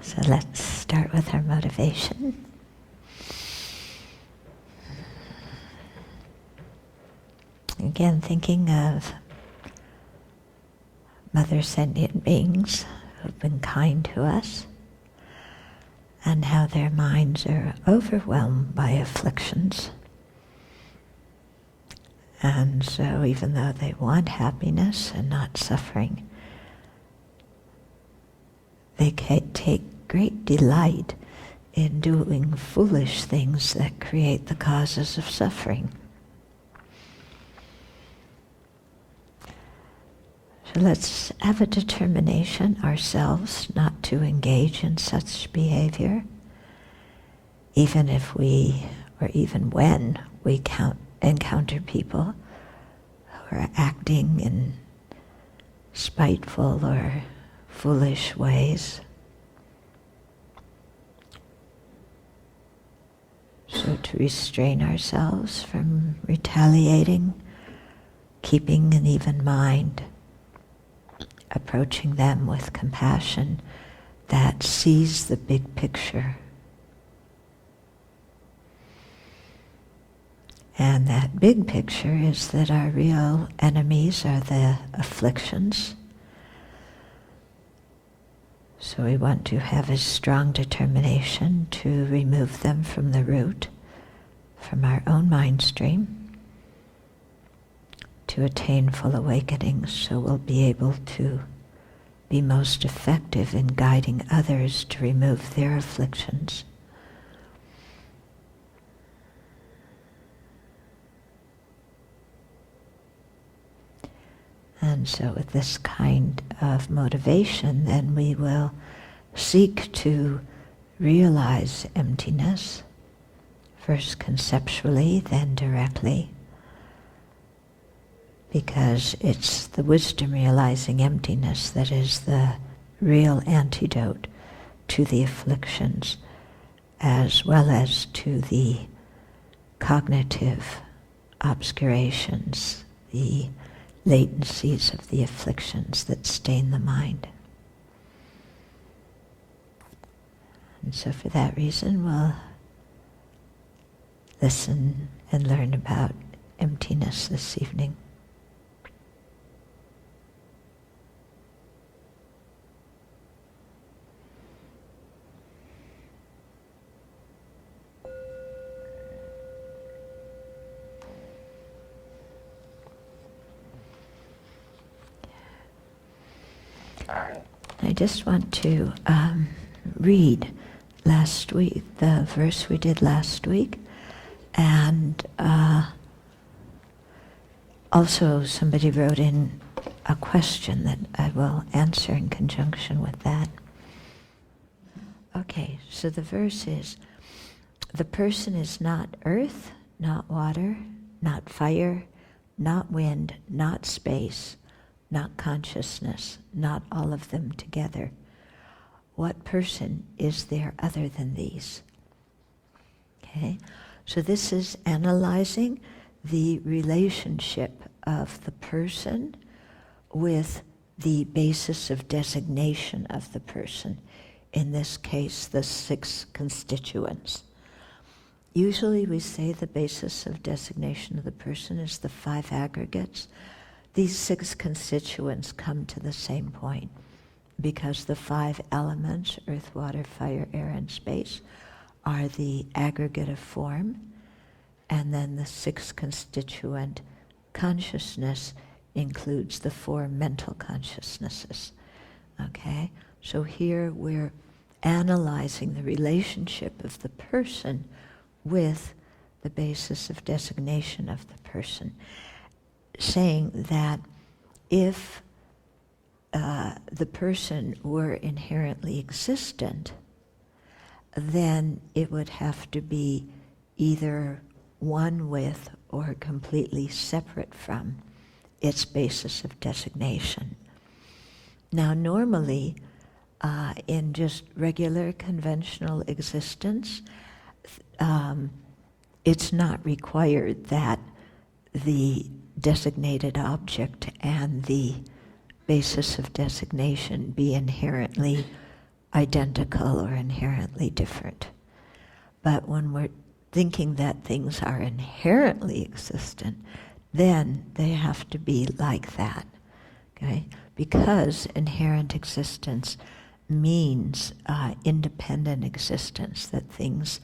So let's start with our motivation. Again, thinking of Mother sentient beings who've been kind to us and how their minds are overwhelmed by afflictions. And so even though they want happiness and not suffering, they take great delight in doing foolish things that create the causes of suffering. So let's have a determination ourselves not to engage in such behavior, even if we, or even when we encounter people who are acting in spiteful or foolish ways. So to restrain ourselves from retaliating, keeping an even mind, approaching them with compassion that sees the big picture. And that big picture is that our real enemies are the afflictions. So we want to have a strong determination to remove them from the root, from our own mind stream, to attain full awakening, so we'll be able to be most effective in guiding others to remove their afflictions. And so with this kind of motivation, then we will seek to realize emptiness, first conceptually, then directly, because it's the wisdom realizing emptiness that is the real antidote to the afflictions, as well as to the cognitive obscurations, the latencies of the afflictions that stain the mind. And so for that reason, we'll listen and learn about emptiness this evening. I just want to read last week, the verse we did last week, and also somebody wrote in a question that I will answer in conjunction with that. Okay, so the verse is, the person is not earth, not water, not fire, not wind, not space, not consciousness, not all of them together. What person is there other than these? Okay, so this is analyzing the relationship of the person with the basis of designation of the person, in this case, the 6 constituents. Usually we say the basis of designation of the person is the 5 aggregates. These 6 constituents come to the same point because the 5 elements, earth, water, fire, air, and space, are the aggregate of form, and then the 6 constituent consciousness includes the 4 mental consciousnesses. Okay? So here we're analyzing the relationship of the person with the basis of designation of the person, saying that if the person were inherently existent, then it would have to be either one with or completely separate from its basis of designation. Now normally, in just regular conventional existence, it's not required that the designated object and the basis of designation be inherently identical or inherently different. But when we're thinking that things are inherently existent, then they have to be like that, okay? Because inherent existence means independent existence, that things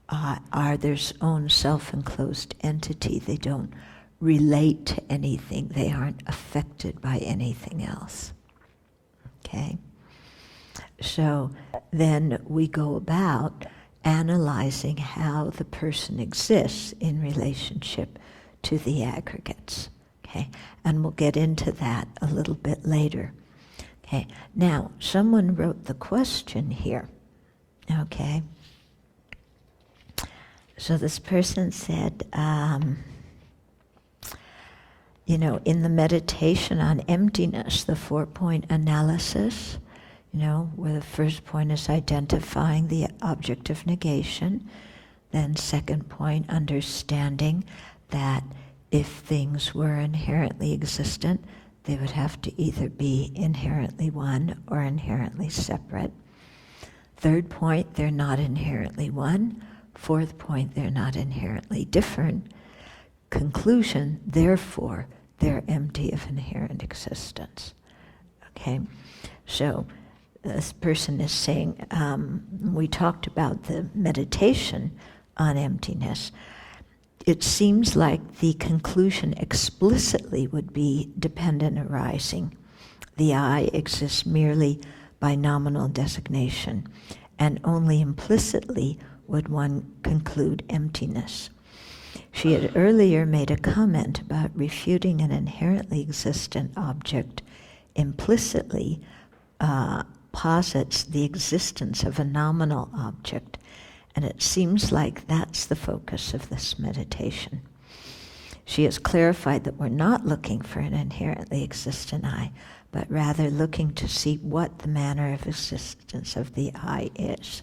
are their own self-enclosed entity. They don't relate to anything. They aren't affected by anything else, okay? So then we go about analyzing how the person exists in relationship to the aggregates, okay? And we'll get into that a little bit later, okay? Now, someone wrote the question here, okay? So this person said, you know, in the meditation on emptiness, the 4-point analysis, you know, where the first point is identifying the object of negation, then second point, understanding that if things were inherently existent, they would have to either be inherently one or inherently separate. Third point, they're not inherently one. Fourth point, they're not inherently different. Conclusion, therefore, they're empty of inherent existence. Okay, so this person is saying, we talked about the meditation on emptiness. It seems like the conclusion explicitly would be dependent arising. The I exists merely by nominal designation, and only implicitly would one conclude emptiness. She had earlier made a comment about refuting an inherently existent object implicitly posits the existence of a nominal object, and it seems like that's the focus of this meditation. She has clarified that we're not looking for an inherently existent I, but rather looking to see what the manner of existence of the I is.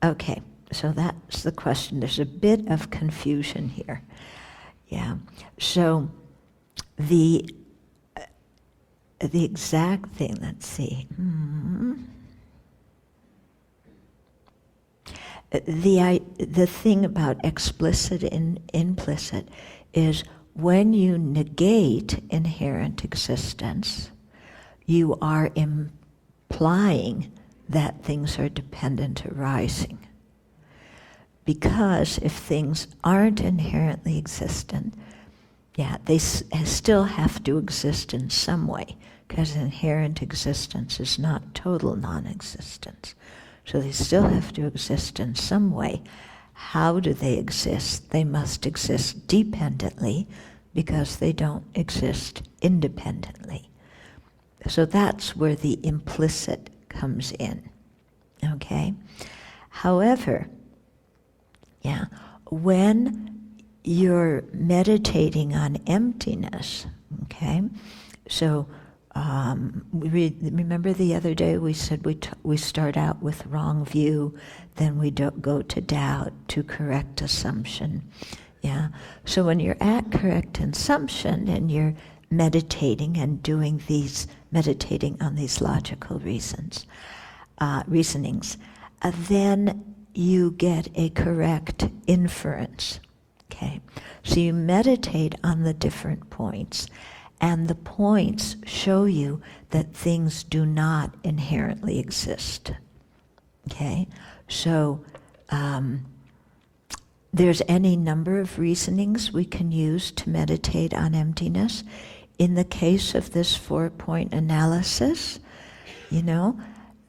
Okay, so that's the question. There's a bit of confusion here. Yeah, so the exact thing, let's see. The thing about explicit and implicit is when you negate inherent existence, you are implying that things are dependent arising. Because if things aren't inherently existent, yeah, they still have to exist in some way, because inherent existence is not total non-existence. So they still have to exist in some way. How do they exist? They must exist dependently, because they don't exist independently. So that's where the implicit comes in, okay? However, yeah, when you're meditating on emptiness, okay? So remember the other day we said we start out with wrong view, then we go to doubt, to correct assumption. Yeah. So when you're at correct assumption and you're meditating and doing meditating on these logical reasonings, then you get a correct inference. Okay. So you meditate on the different points, and the points show you that things do not inherently exist. Okay? So there's any number of reasonings we can use to meditate on emptiness. In the case of this 4-point analysis, you know,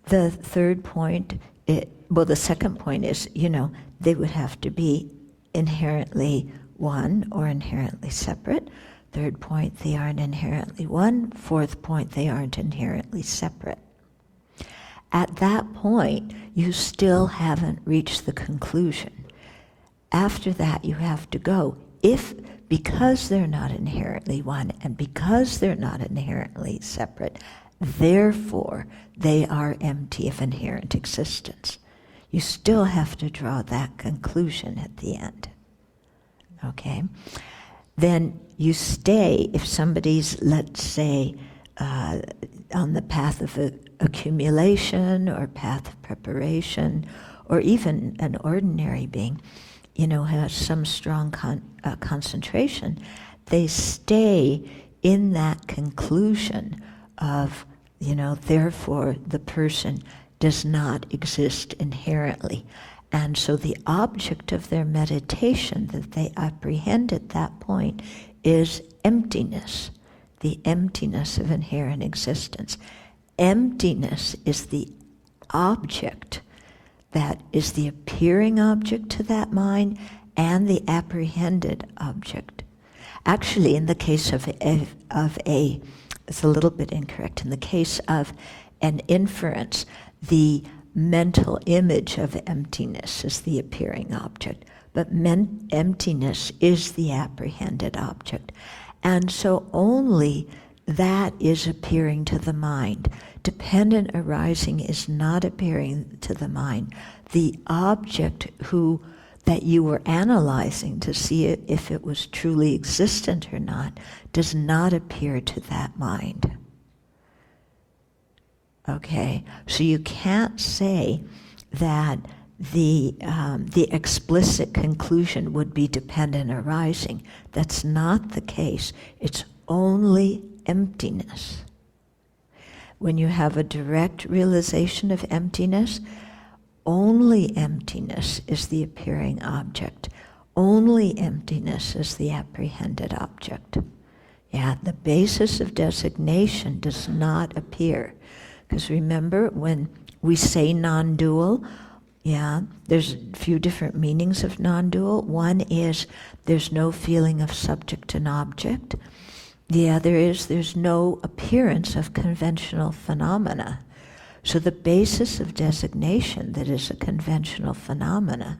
the third point, the second point is, you know, they would have to be inherently one or inherently separate. Third point, they aren't inherently one. Fourth point, they aren't inherently separate. At that point, you still haven't reached the conclusion. After that, you have to go. Because they're not inherently one and because they're not inherently separate, therefore they are empty of inherent existence. You still have to draw that conclusion at the end. Okay? Then you stay, if somebody's, let's say, on the path of accumulation or path of preparation, or even an ordinary being, has some strong concentration, they stay in that conclusion of, therefore the person does not exist inherently. And so the object of their meditation that they apprehend at that point is emptiness, the emptiness of inherent existence. Emptiness is the object that is the appearing object to that mind and the apprehended object. Actually, in the case of it's a little bit incorrect, in the case of an inference, the mental image of emptiness is the appearing object, but emptiness is the apprehended object. And so only that is appearing to the mind. Dependent arising is not appearing to the mind. The object that you were analyzing to see if it was truly existent or not does not appear to that mind. Okay, so you can't say that the explicit conclusion would be dependent arising. That's not the case. It's only emptiness. When you have a direct realization of emptiness, only emptiness is the appearing object. Only emptiness is the apprehended object. Yeah, the basis of designation does not appear. Because remember, when we say non-dual, there's a few different meanings of non-dual. One is there's no feeling of subject and object. The other is there's no appearance of conventional phenomena. So the basis of designation that is a conventional phenomena,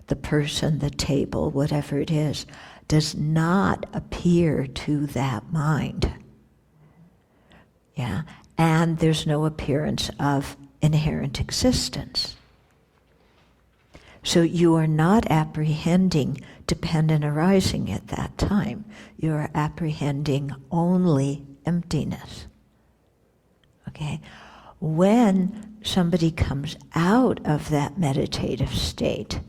the person, the table, whatever it is, does not appear to that mind. Yeah, and there's no appearance of inherent existence. So you are not apprehending dependent arising at that time. You are apprehending only emptiness. Okay? When somebody comes out of that meditative state,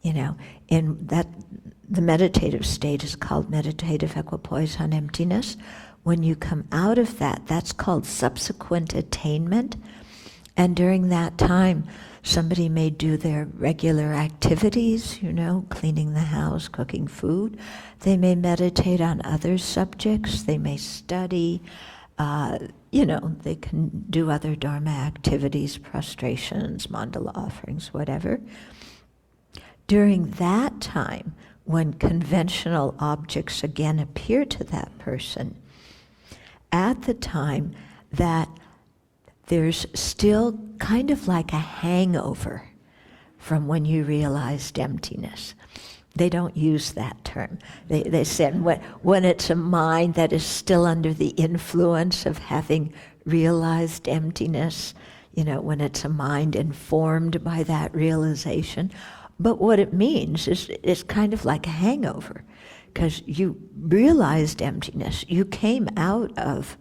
in that the meditative state is called meditative equipoise on emptiness. When you come out of that, that's called subsequent attainment. And during that time, somebody may do their regular activities, cleaning the house, cooking food. They may meditate on other subjects. They may study. They can do other dharma activities, prostrations, mandala offerings, whatever. During that time, when conventional objects again appear to that person, at the time that there's still kind of like a hangover from when you realized emptiness. They don't use that term. They said when it's a mind that is still under the influence of having realized emptiness, when it's a mind informed by that realization. But what it means is it's kind of like a hangover, because you realized emptiness, you came out of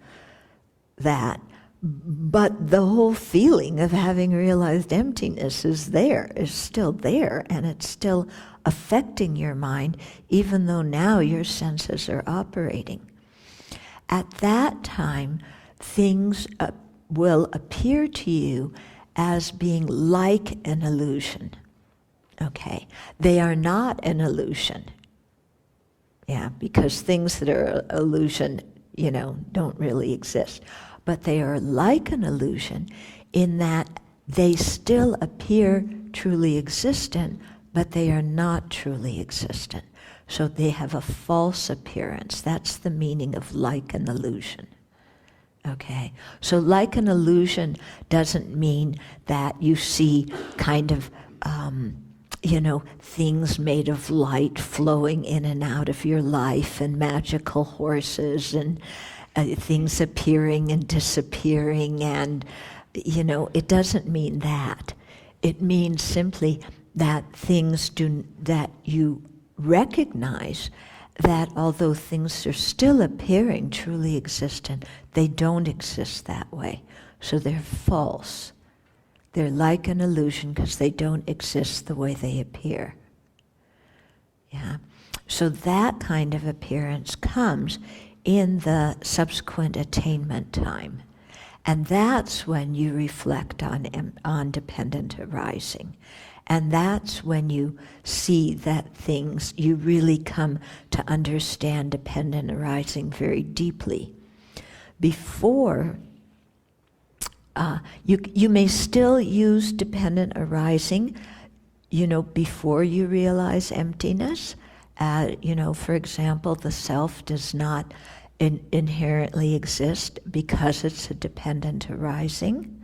that, but the whole feeling of having realized emptiness is still there, and it's still affecting your mind, even though now your senses are operating. At that time, things will appear to you as being like an illusion. Okay, they are not an illusion. Yeah, because things that are illusion, don't really exist. But they are like an illusion in that they still appear truly existent, but they are not truly existent. So they have a false appearance. That's the meaning of like an illusion. Okay, so like an illusion doesn't mean that you see kind of things made of light flowing in and out of your life, and magical horses, and things appearing and disappearing, and, it doesn't mean that. It means simply that that you recognize that although things are still appearing truly existent, they don't exist that way. So they're false. They're like an illusion because they don't exist the way they appear. Yeah. So that kind of appearance comes in the subsequent attainment time. And that's when you reflect on dependent arising. And that's when you see that things, you really come to understand dependent arising very deeply. Before, you may still use dependent arising, before you realize emptiness. For example, the self does not inherently exist because it's a dependent arising.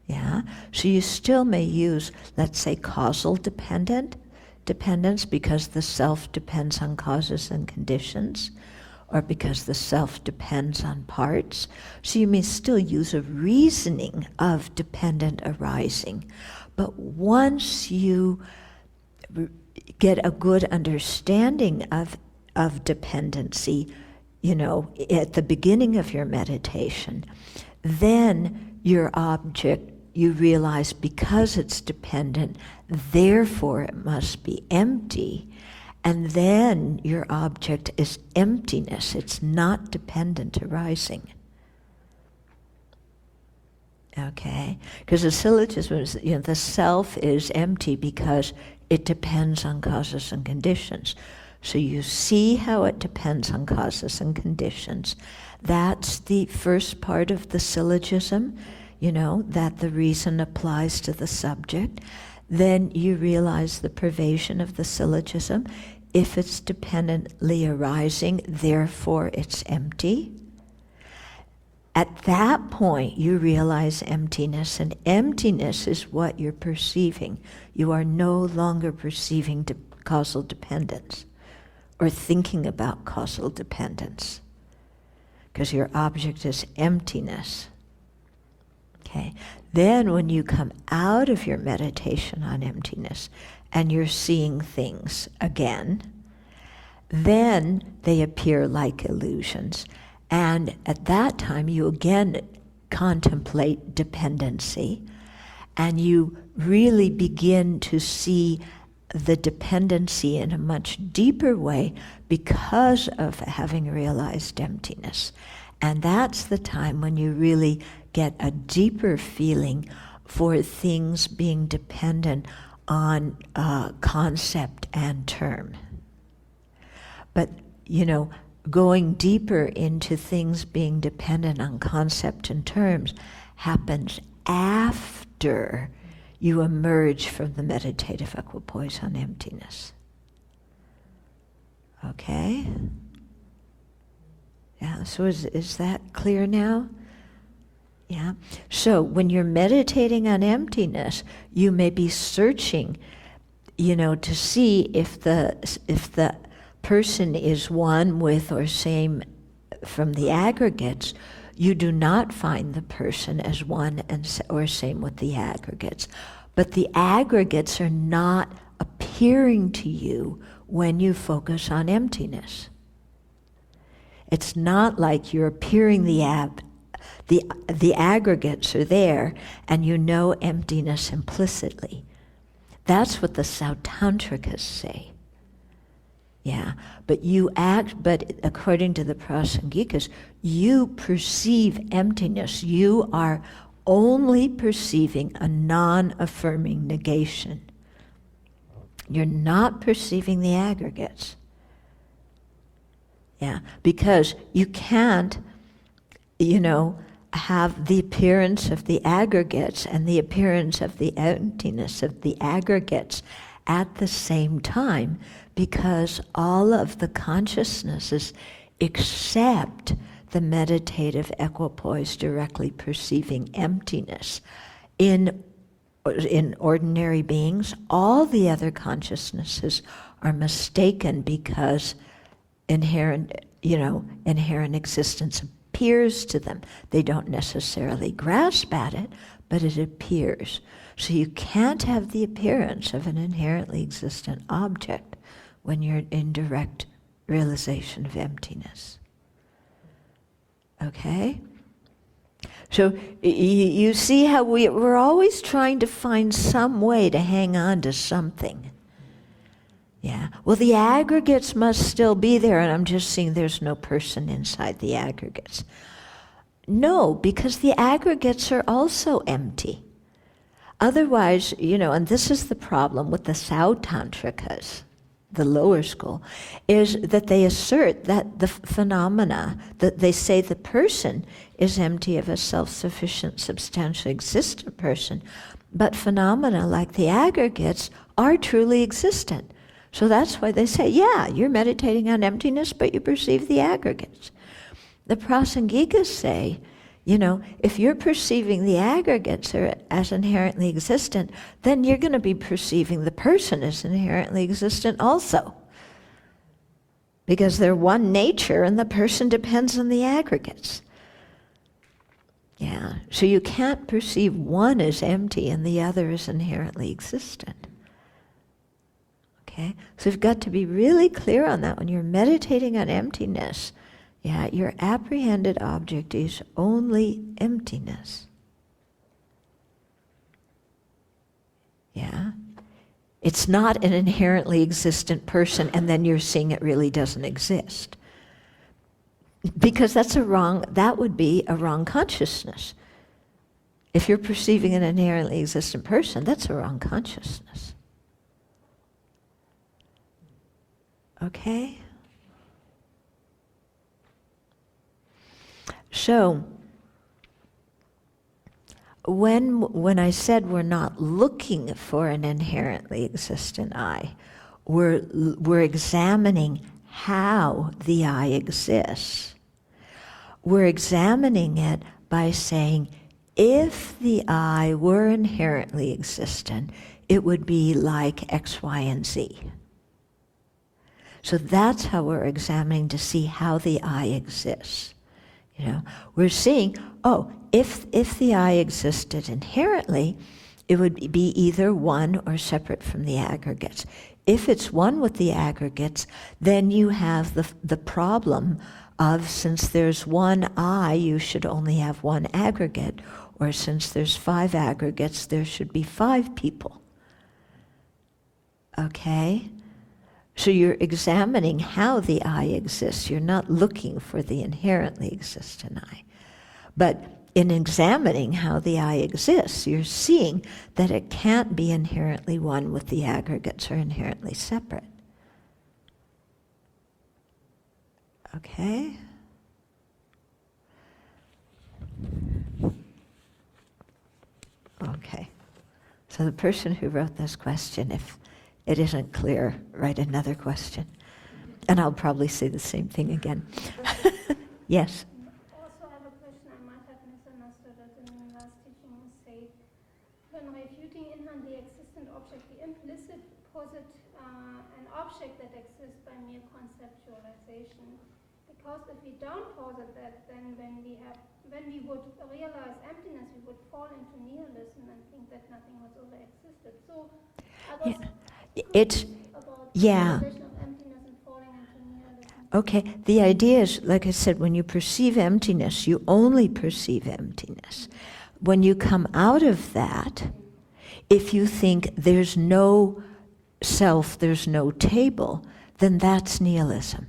Yeah, so you still may use, let's say, causal dependence because the self depends on causes and conditions, or because the self depends on parts. So you may still use a reasoning of dependent arising. But once you get a good understanding of dependency, at the beginning of your meditation, then your object, you realize because it's dependent, therefore it must be empty. And then your object is emptiness. It's not dependent arising. Okay? Because the syllogism is, the self is empty because it depends on causes and conditions. So you see how it depends on causes and conditions. That's the first part of the syllogism, that the reason applies to the subject. Then you realize the pervasion of the syllogism. If it's dependently arising, therefore it's empty. At that point, you realize emptiness, and emptiness is what you're perceiving. You are no longer perceiving causal dependence or thinking about causal dependence, because your object is emptiness. Okay. Then when you come out of your meditation on emptiness and you're seeing things again, then they appear like illusions. And at that time you again contemplate dependency, and you really begin to see the dependency in a much deeper way because of having realized emptiness. And that's the time when you really get a deeper feeling for things being dependent on concept and term. But, going deeper into things being dependent on concept and terms happens after you emerge from the meditative equipoise on emptiness. Okay? Yeah, so is that clear now? Yeah. So when you're meditating on emptiness, you may be searching, to see if the person is one with or same from the aggregates. You do not find the person as one or same with the aggregates. But the aggregates are not appearing to you when you focus on emptiness. It's not like you're appearing the aggregates are there and you know emptiness implicitly. That's what the Sautantrikas say. Yeah, but according to the Prasangikas, you perceive emptiness. You are only perceiving a non-affirming negation. You're not perceiving the aggregates. Yeah, because you can't, have the appearance of the aggregates and the appearance of the emptiness of the aggregates at the same time, because all of the consciousnesses except the meditative equipoise directly perceiving emptiness. In ordinary beings, all the other consciousnesses are mistaken because inherent existence appears to them. They don't necessarily grasp at it, but it appears. So you can't have the appearance of an inherently existent object when you're in direct realization of emptiness. Okay? So you see how we're always trying to find some way to hang on to something. Yeah. Well, the aggregates must still be there, and I'm just seeing there's no person inside the aggregates. No, because the aggregates are also empty. Otherwise, and this is the problem with the Sautantrikas, the lower school, is that they assert that the phenomena, that they say the person is empty of a self-sufficient, substantially existent person, but phenomena like the aggregates are truly existent. So that's why they say, yeah, you're meditating on emptiness, but you perceive the aggregates. The Prasangikas say, if you're perceiving the aggregates as inherently existent, then you're going to be perceiving the person as inherently existent also. Because they're one nature and the person depends on the aggregates. Yeah, so you can't perceive one as empty and the other as inherently existent. Okay, so you've got to be really clear on that when you're meditating on emptiness. Yeah, your apprehended object is only emptiness. Yeah, it's not an inherently existent person and then you're seeing it really doesn't exist. Because that would be a wrong consciousness. If you're perceiving an inherently existent person, that's a wrong consciousness. Okay? So, when I said we're not looking for an inherently existent I, we're examining how the I exists. We're examining it by saying, if the I were inherently existent, it would be like X, Y, and Z. So that's how we're examining to see how the I exists. We're seeing, if the I existed inherently, it would be either one or separate from the aggregates. If it's one with the aggregates, then you have the problem of, since there's one I, you should only have one aggregate, or since there's 5 aggregates, there should be 5 people. Okay? So you're examining how the I exists. You're not looking for the inherently existent I. But in examining how the I exists, you're seeing that it can't be inherently one with the aggregates or inherently separate. Okay? Okay. So the person who wrote this question, if it isn't clear, write another question. And I'll probably say the same thing again. Yes? Also, I have a question. I might have misunderstood it in the last teaching. You say, when refuting in the existent object, the implicit posit an object that exists by mere conceptualization. Because if we don't posit that, then when we would realize emptiness, we would fall into nihilism and think that nothing whatsoever existed. So I was about the realization of emptiness and falling into nihilism. Okay, the idea is, like I said, when you perceive emptiness, you only perceive emptiness. When you come out of that, if you think there's no self, there's no table, then that's nihilism.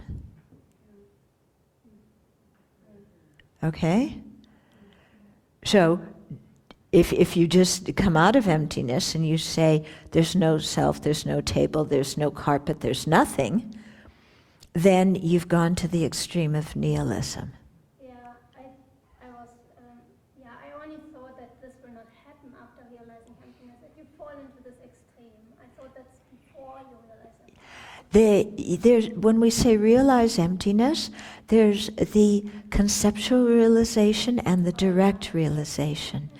Okay? So, if you just come out of emptiness and you say, there's no self, there's no table, there's no carpet, there's nothing, then you've gone to the extreme of nihilism. Yeah, I only thought that this will not happen after realizing emptiness, that you fall into this extreme. I thought that's before you realize emptiness. When we say realize emptiness, there's the conceptual realization and the direct realization.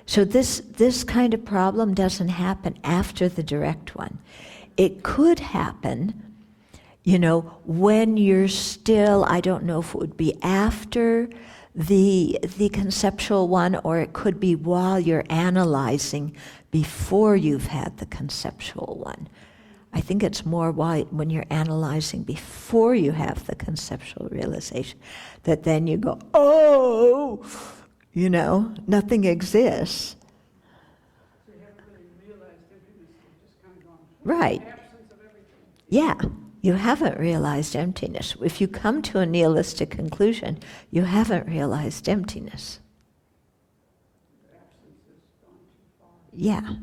So this kind of problem doesn't happen after the direct one. It could happen, when you're still, I don't know if it would be after the conceptual one, or it could be while you're analyzing before you've had the conceptual one. I think it's more why when you're analyzing before you have the conceptual realization, that then you go, oh, nothing exists. So you haven't really realized emptiness, you've just kind of gone, Right. absence of everything. Yeah, you haven't realized emptiness. If you come to a nihilistic conclusion, you haven't realized emptiness. The absence has gone too far. Yeah.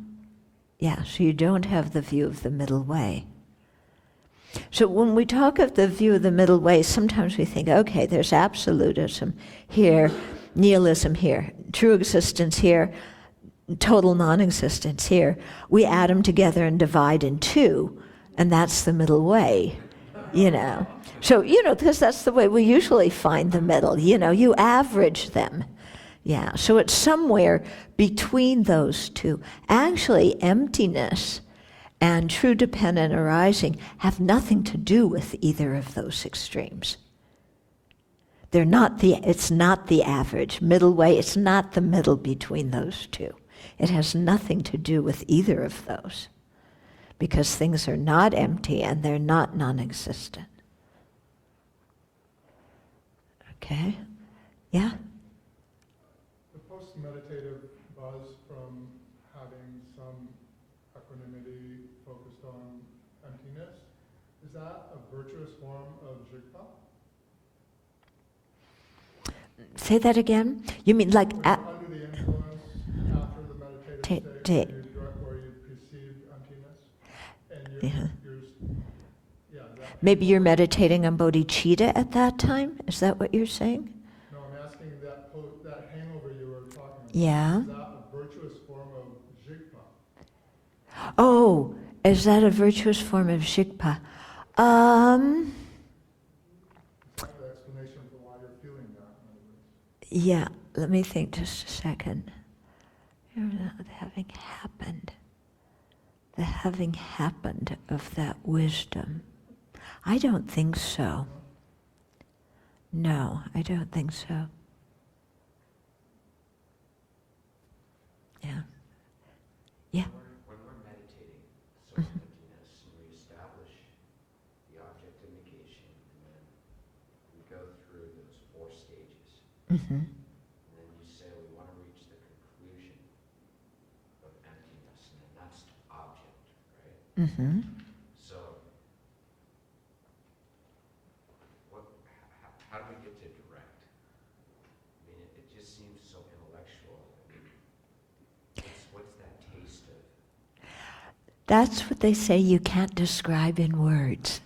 Yeah, so you don't have the view of the middle way. So when we talk of the view of the middle way, sometimes we think, okay, there's absolutism here, nihilism here, true existence here, total non-existence here. We add them together and divide in two, and that's the middle way, So, because that's the way we usually find the middle, you average them. Yeah, so it's somewhere between those two. Actually, emptiness and true dependent arising have nothing to do with either of those extremes. It's not the average. Middle way, it's not the middle between those two. It has nothing to do with either of those, because things are not empty and they're not non-existent. Okay? Yeah? Meditative buzz from having some equanimity focused on emptiness, is that a virtuous form of jigpa? Say that again? You mean like... Under the influence, after the meditative state, where you perceive emptiness, and maybe you're meditating on bodhicitta at that time? Is that what you're saying? No, I'm asking that hangover you were talking about. Yeah. Is that a virtuous form of jigpa? Oh, is that a virtuous form of jigpa? The explanation for why you're feeling that. Yeah, let me think just a second. The having happened of that wisdom. I don't think so. No, I don't think so. Yeah. Yeah. When we're meditating, so emptiness, and we establish the object of negation, and then we go through those 4 stages. Mm-hmm. And then you say we want to reach the conclusion of emptiness, and then that's the object, right? Mm-hmm. So, how do we get to direct? I mean, it just seems so intellectual. What's that taste of? That's what they say you can't describe in words.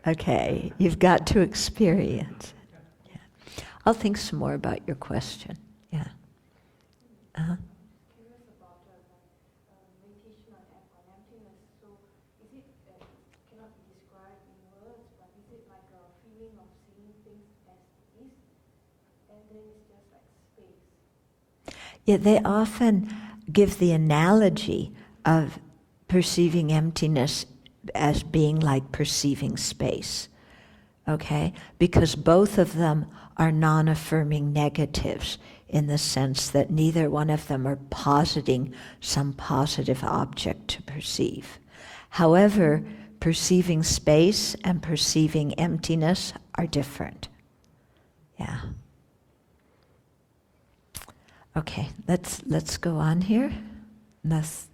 Okay, you've got to experience it. Yeah. I'll think some more about your question. Yeah. Uh-huh. Curious about meditation on emptiness. So, is it cannot be described in words, but is it like a feeling of seeing things as it is, and then it's just like space? Yeah, they often give the analogy of perceiving emptiness as being like perceiving space, okay? Because both of them are non-affirming negatives in the sense that neither one of them are positing some positive object to perceive. However, perceiving space and perceiving emptiness are different. Yeah. Okay, let's go on here, unless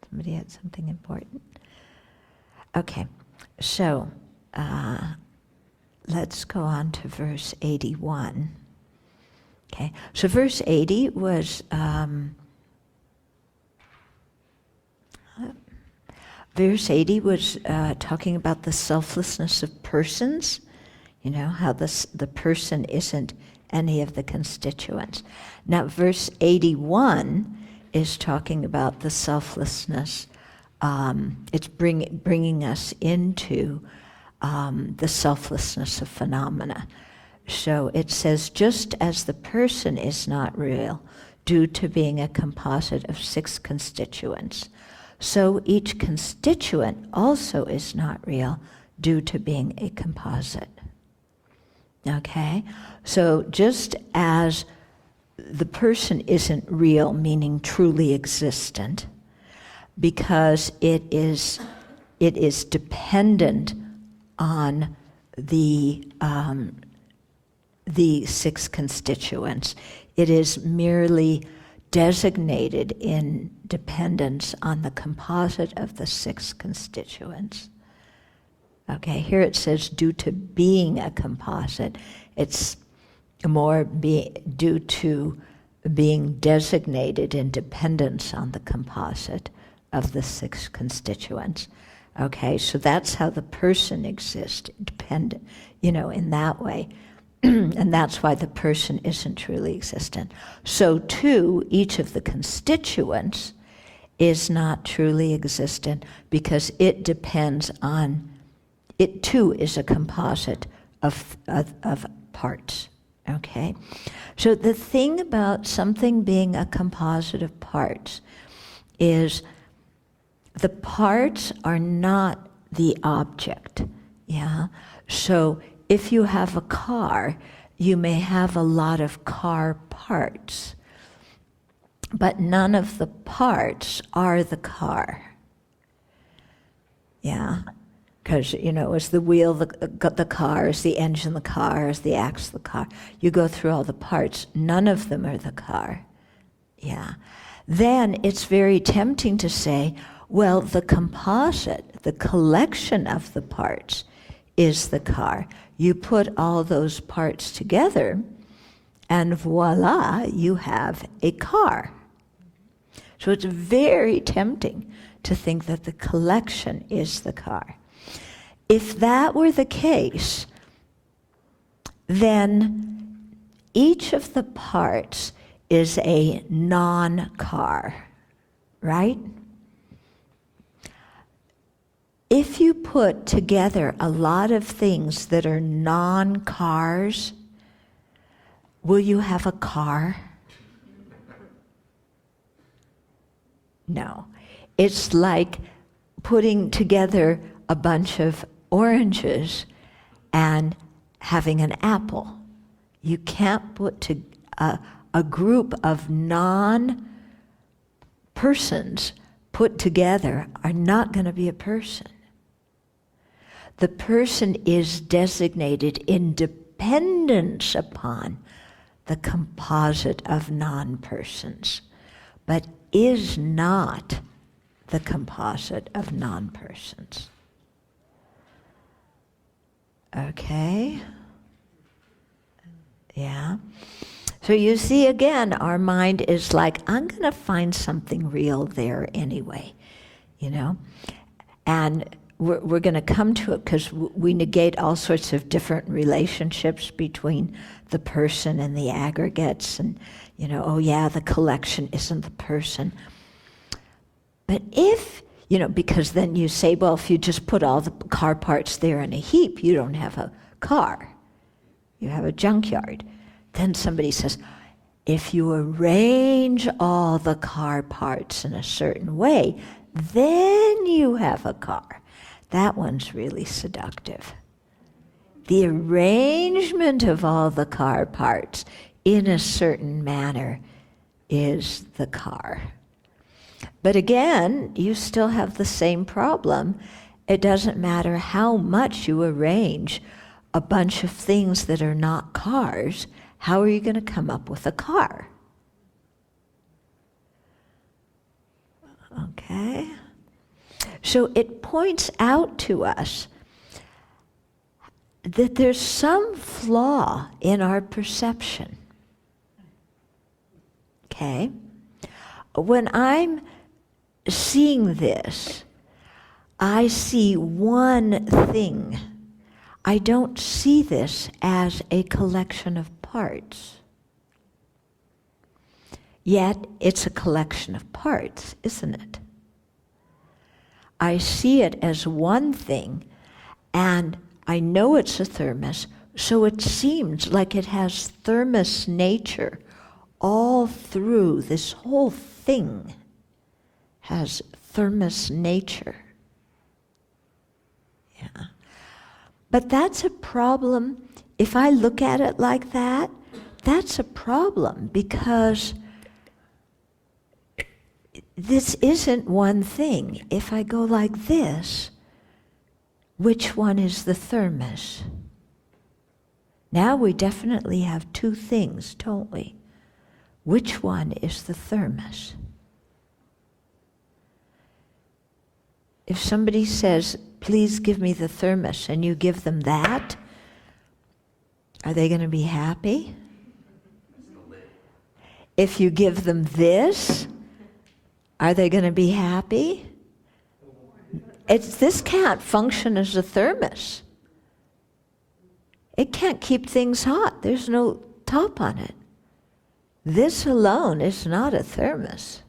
somebody had something important. Okay, so let's go on to verse 81. Okay, so verse 80 was talking about the selflessness of persons. You know, how the person isn't any of the constituents. Now, verse 81 is talking about the selflessness. It's bringing us into the selflessness of phenomena. So it says, just as the person is not real due to being a composite of 6 constituents, so each constituent also is not real due to being a composite. Okay? So just as the person isn't real, meaning truly existent, because it is dependent on the six constituents. It is merely designated in dependence on the composite of the six constituents. Okay, here it says due to being a composite. It's more due to being designated in dependence on the composite of the six constituents. Okay, so that's how the person exists, dependent, in that way. And that's why the person isn't truly existent. So too, each of the constituents is not truly existent because it depends on, it too is a composite of parts. Okay? So the thing about something being a composite of parts is the parts are not the object. Yeah? So if you have a car, you may have a lot of car parts, but none of the parts are the car. Yeah? Because, it's the wheel, the car, is the engine, the car, is the axle, the car. You go through all the parts. None of them are the car. Yeah. Then it's very tempting to say, well, the composite, the collection of the parts, is the car. You put all those parts together, and voila, you have a car. So it's very tempting to think that the collection is the car. If that were the case, then each of the parts is a non-car, right? If you put together a lot of things that are non-cars, will you have a car? No. It's like putting together a bunch of oranges and having an apple. You can't put a group of non-persons put together are not going to be a person. The person is designated in dependence upon the composite of non-persons, but is not the composite of non-persons. Okay? Yeah? So you see, again, our mind is like, I'm going to find something real there anyway, And we're going to come to it because we negate all sorts of different relationships between the person and the aggregates, and, the collection isn't the person. But if, because then you say, well, if you just put all the car parts there in a heap, you don't have a car. You have a junkyard. Then somebody says, if you arrange all the car parts in a certain way, then you have a car. That one's really seductive. The arrangement of all the car parts in a certain manner is the car. But again, you still have the same problem. It doesn't matter how much you arrange a bunch of things that are not cars. How are you going to come up with a car? Okay? So it points out to us that there's some flaw in our perception. Okay? When I'm seeing this, I see one thing. I don't see this as a collection of parts. Yet it's a collection of parts, isn't it? I see it as one thing, and I know it's a thermos, so it seems like it has thermos nature all through. This whole thing has thermos nature. Yeah. But that's a problem. If I look at it like that, that's a problem, because this isn't one thing. If I go like this, which one is the thermos? Now we definitely have two things, don't we? Which one is the thermos? If somebody says, please give me the thermos, and you give them that, are they going to be happy? If you give them this, are they going to be happy? This can't function as a thermos. It can't keep things hot. There's no top on it. This alone is not a thermos.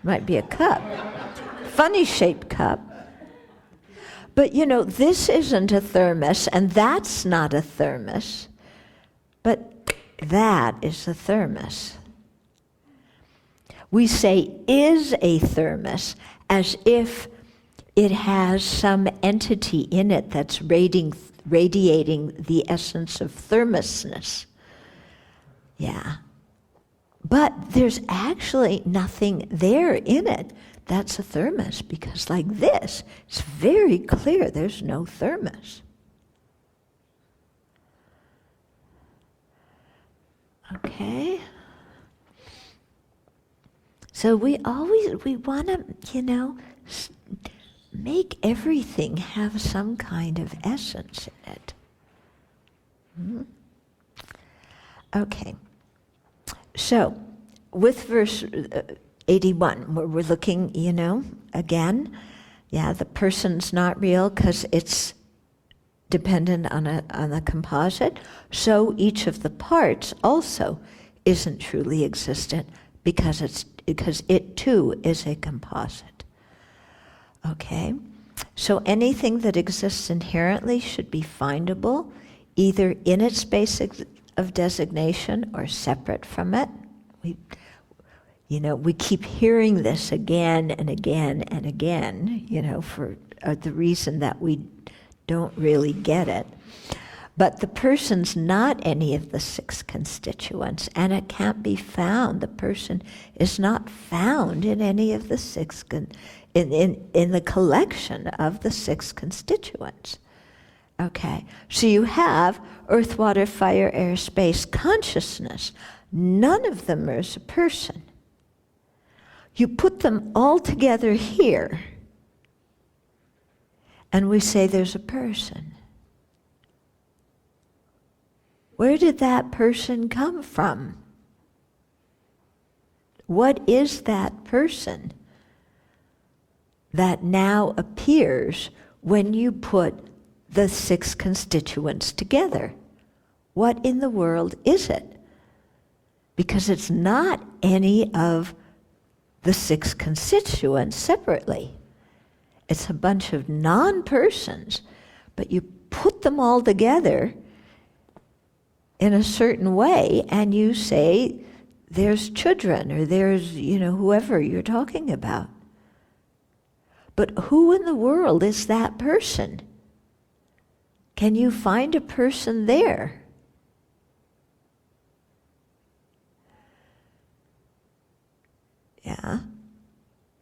Might be a cup. Funny shaped cup. But this isn't a thermos, and that's not a thermos. But that is a thermos. We say is a thermos as if it has some entity in it that's radiating the essence of thermosness. Yeah. But there's actually nothing there in it that's a thermos, because like this, it's very clear there's no thermos. Okay? So we want to, make everything have some kind of essence in it. Okay. So, with verse 81, where we're looking, again, the person's not real because it's dependent on a composite. So each of the parts also isn't truly existent because it too is a composite. Okay? So anything that exists inherently should be findable, either in its space of designation or separate from it. We keep hearing this again and again and again, for the reason that we don't really get it. But the person's not any of the six constituents, and it can't be found. The person is not found in any of the six, in the collection of the six constituents. Okay, so you have earth, water, fire, air, space, consciousness. None of them is a person. You put them all together here, and we say there's a person. Where did that person come from? What is that person that now appears when you put the six constituents together? What in the world is it? Because it's not any of the six constituents separately. It's a bunch of non-persons, but you put them all together in a certain way, and you say, there's children, or there's, whoever you're talking about. But who in the world is that person? Can you find a person there? Yeah.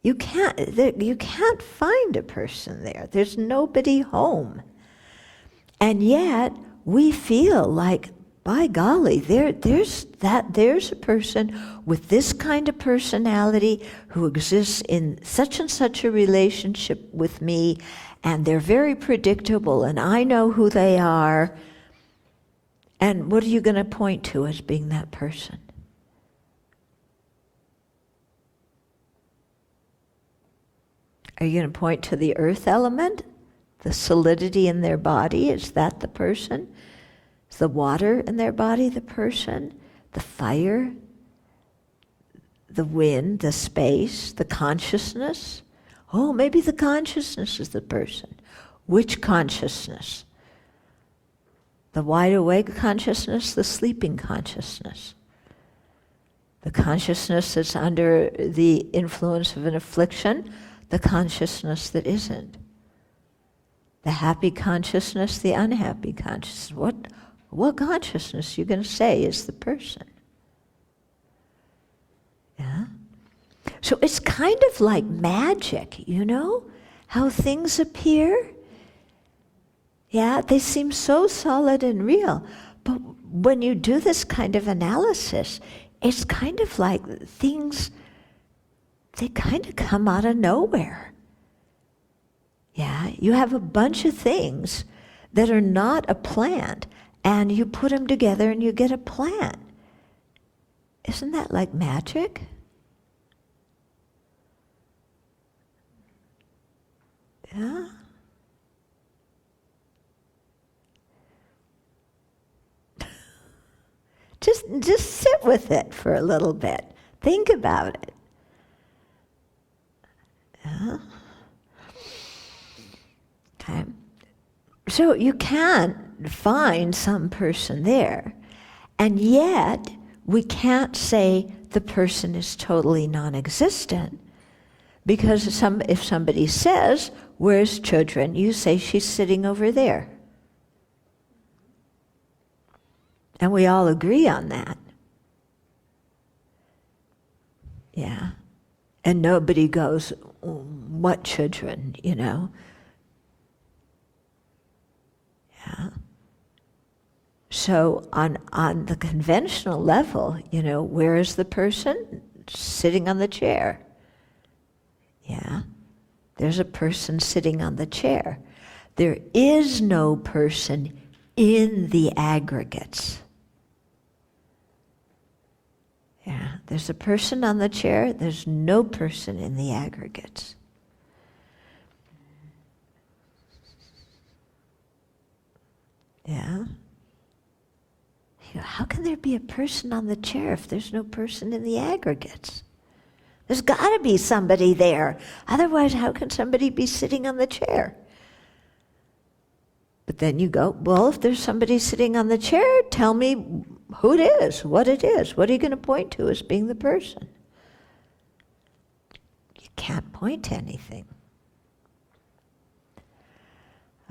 You can't find a person there. There's nobody home. And yet, we feel like, by golly, there's a person with this kind of personality who exists in such and such a relationship with me, and they're very predictable, and I know who they are. And what are you going to point to as being that person? Are you going to point to the earth element? The solidity in their body? Is that the person? Is the water in their body the person? The fire? The wind? The space? The consciousness? Oh, maybe the consciousness is the person. Which consciousness? The wide awake consciousness? The sleeping consciousness? The consciousness that's under the influence of an affliction? The consciousness that isn't. The happy consciousness, the unhappy consciousness. What consciousness you going to say is the person? Yeah? So it's kind of like magic, you know? How things appear. Yeah, they seem so solid and real. But when you do this kind of analysis, it's kind of like things, they kind of come out of nowhere. Yeah, you have a bunch of things that are not a plant, and you put them together and you get a plant. Isn't that like magic? Yeah. Just sit with it for a little bit. Think about it. Yeah. Okay. So you can't find some person there, and yet we can't say the person is totally non-existent, because if somebody says, "Where's children?" you say she's sitting over there. And we all agree on that. Yeah. And nobody goes, "What children?" you know. Yeah. So on the conventional level, you know, where is the person? Sitting on the chair. Yeah. There's a person sitting on the chair. There is no person in the aggregates. Yeah, there's a person on the chair, there's no person in the aggregates. Yeah? You know, how can there be a person on the chair if there's no person in the aggregates? There's got to be somebody there. Otherwise, how can somebody be sitting on the chair? But then you go, well, if there's somebody sitting on the chair, tell me who it is, what it is. What are you going to point to as being the person? You can't point to anything.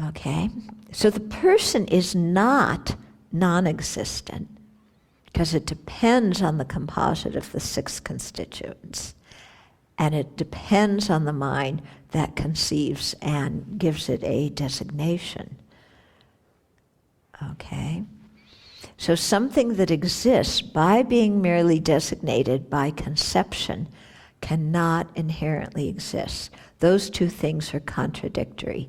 Okay? So the person is not non-existent, because it depends on the composite of the 6 constituents. And it depends on the mind that conceives and gives it a designation. Okay? So something that exists by being merely designated by conception cannot inherently exist. Those two things are contradictory.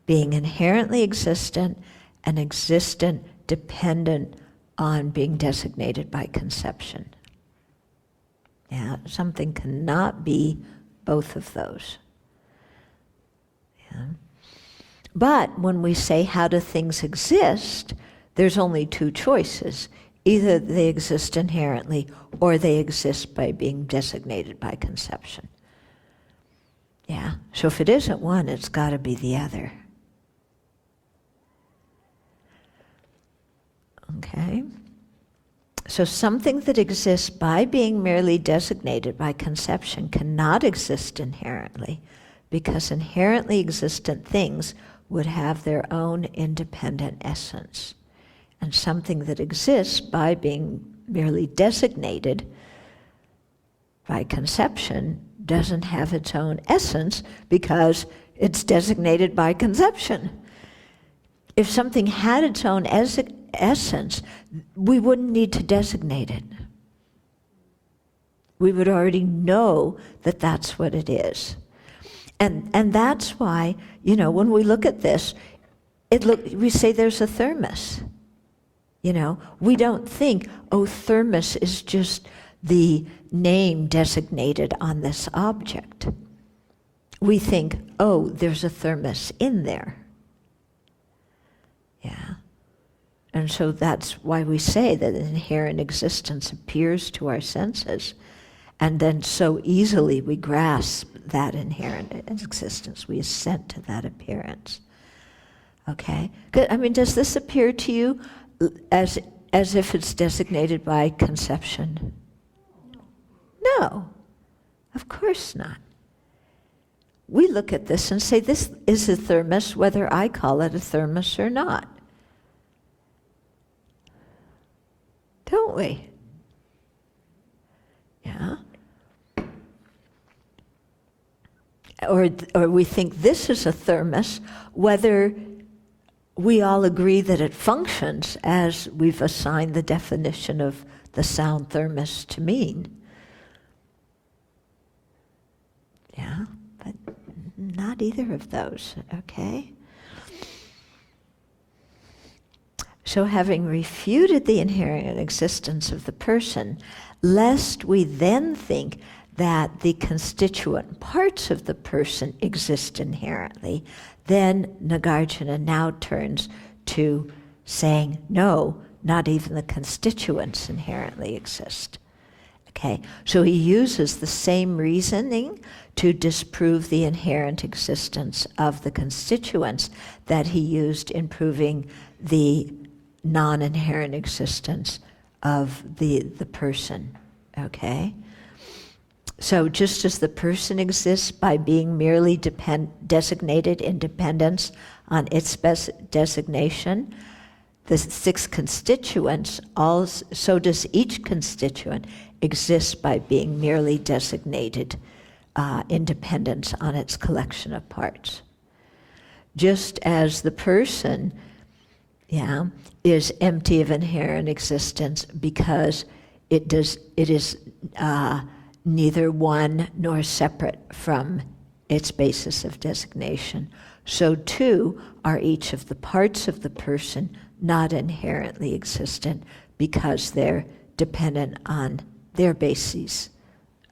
Being inherently existent and existent dependent on being designated by conception. Yeah, something cannot be both of those. Yeah. But when we say, how do things exist, there's only 2 choices. Either they exist inherently or they exist by being designated by conception. Yeah, so if it isn't one, it's got to be the other. Okay? So something that exists by being merely designated by conception cannot exist inherently, because inherently existent things would have their own independent essence. And something that exists by being merely designated by conception doesn't have its own essence because it's designated by conception. If something had its own essence, we wouldn't need to designate it. We would already know that that's what it is. And that's why, you know, when we look at this, we say there's a thermos. You know, we don't think, oh, thermos is just the name designated on this object. We think, oh, there's a thermos in there. Yeah. And so that's why we say that inherent existence appears to our senses, and then so easily we grasp that inherent existence. We assent to that appearance. Okay? I mean, does this appear to you as if it's designated by conception? No, of course not. We look at this and say, this is a thermos, whether I call it a thermos or not. don't we? Yeah. Or we think this is a thermos, whether we all agree that it functions as we've assigned the definition of the sound thermos to mean. Yeah, but not either of those, okay? So having refuted the inherent existence of the person, lest we then think that the constituent parts of the person exist inherently, then Nagarjuna now turns to saying, no, not even the constituents inherently exist. Okay, so he uses the same reasoning to disprove the inherent existence of the constituents that he used in proving the non-inherent existence of the person, okay? So just as the person exists by being merely designated in dependence on its designation, the 6 constituents, so does each constituent exist by being merely designated in dependence on its collection of parts. Just as the person, is empty of inherent existence because it is neither one nor separate from its basis of designation, so too are each of the parts of the person not inherently existent because they're dependent on their bases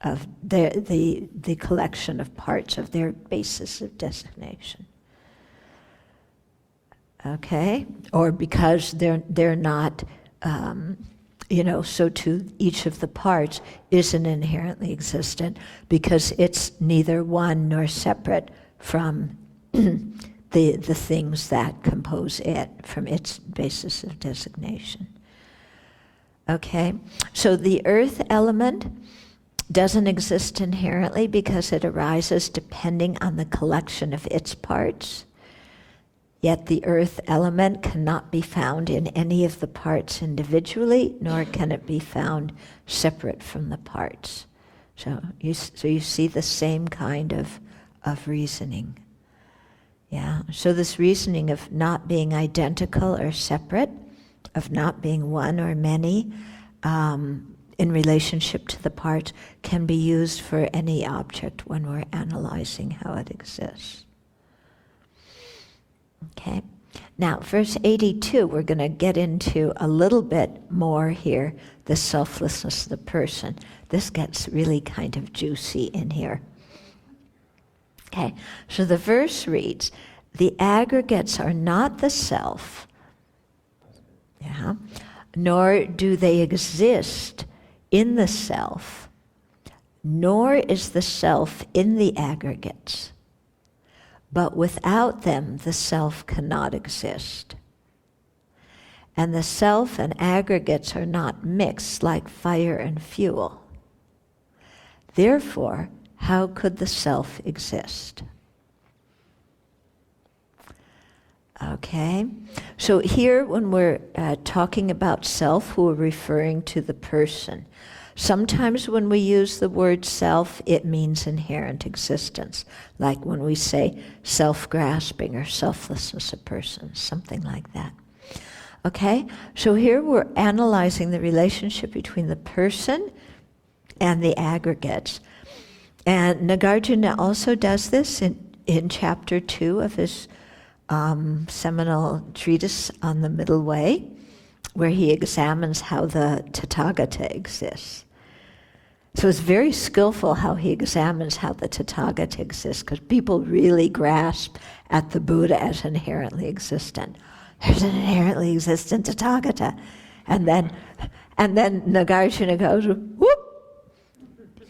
of the collection of parts of their basis of designation. Okay? Or because they're not, so too each of the parts isn't inherently existent because it's neither one nor separate from the things that compose it, from its basis of designation. Okay? So the earth element doesn't exist inherently because it arises depending on the collection of its parts. Yet the earth element cannot be found in any of the parts individually, nor can it be found separate from the parts. So you see the same kind of reasoning. Yeah. So this reasoning of not being identical or separate, of not being one or many, in relationship to the parts, can be used for any object when we're analyzing how it exists. Okay, now verse 82, we're going to get into a little bit more here, the selflessness of the person. This gets really kind of juicy in here. Okay, so the verse reads, the aggregates are not the self, nor do they exist in the self, nor is the self in the aggregates. But without them, the self cannot exist. And the self and aggregates are not mixed like fire and fuel. Therefore, how could the self exist? Okay, so here when we're talking about self, we're referring to the person. Sometimes when we use the word self, it means inherent existence, like when we say self-grasping or selflessness of person, something like that. Okay, so here we're analyzing the relationship between the person and the aggregates. And Nagarjuna also does this in chapter 2 of his seminal treatise on the middle way, where he examines how the Tathagata exists. So it's very skillful how he examines how the Tathagata exists, because people really grasp at the Buddha as inherently existent. There's an inherently existent Tathagata. And then Nagarjuna goes, whoop,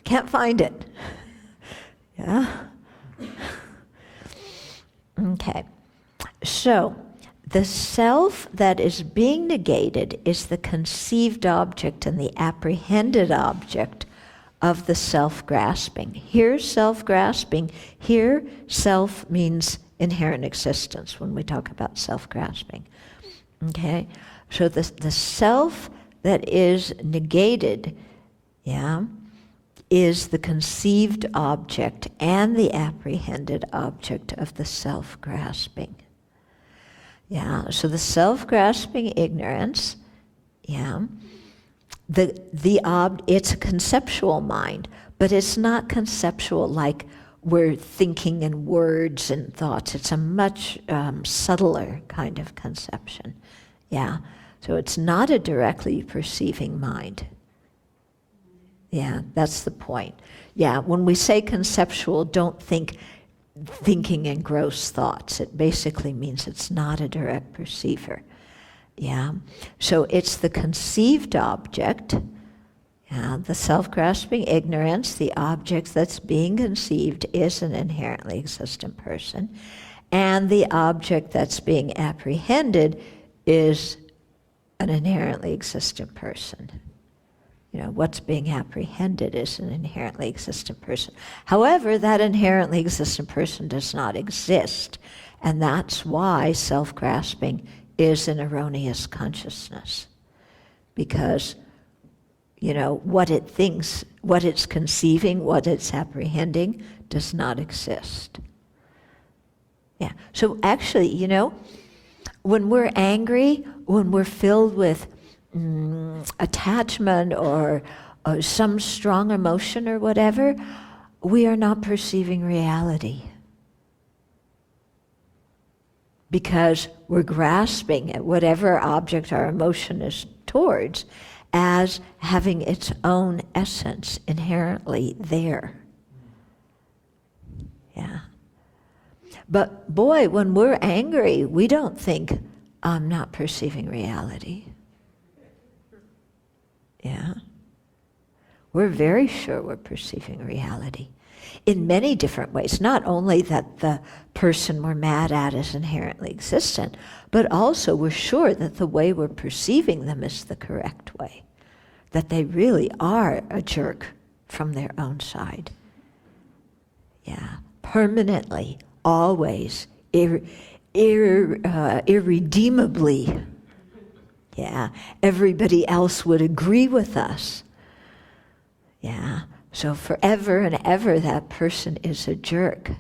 can't find it. Yeah? Okay. So, the self that is being negated is the conceived object and the apprehended object of the self-grasping. Here, self-grasping. Here, self means inherent existence when we talk about self-grasping. Okay? So the self that is negated, yeah, is the conceived object and the apprehended object of the self-grasping. Yeah, so the self-grasping ignorance, yeah, it's a conceptual mind, but it's not conceptual like we're thinking in words and thoughts. It's a much subtler kind of conception. Yeah, so it's not a directly perceiving mind. Yeah, that's the point. Yeah, when we say conceptual, don't think thinking in gross thoughts. It basically means it's not a direct perceiver. Yeah, so it's the conceived object, yeah, the self-grasping ignorance, the object that's being conceived is an inherently existent person, and the object that's being apprehended is an inherently existent person. You know, what's being apprehended is an inherently existent person. However, that inherently existent person does not exist, and that's why self-grasping is an erroneous consciousness. Because, you know, what it thinks, what it's conceiving, what it's apprehending does not exist. Yeah, so actually, you know, when we're angry, when we're filled with attachment or some strong emotion or whatever, we are not perceiving reality. Because we're grasping at whatever object our emotion is towards as having its own essence inherently there. Yeah. But boy, when we're angry, we don't think, I'm not perceiving reality. Yeah. We're very sure we're perceiving reality in many different ways. Not only that the person we're mad at is inherently existent, but also we're sure that the way we're perceiving them is the correct way. That they really are a jerk from their own side. Yeah. Permanently, always, irredeemably. Yeah, everybody else would agree with us. Yeah, so forever and ever that person is a jerk.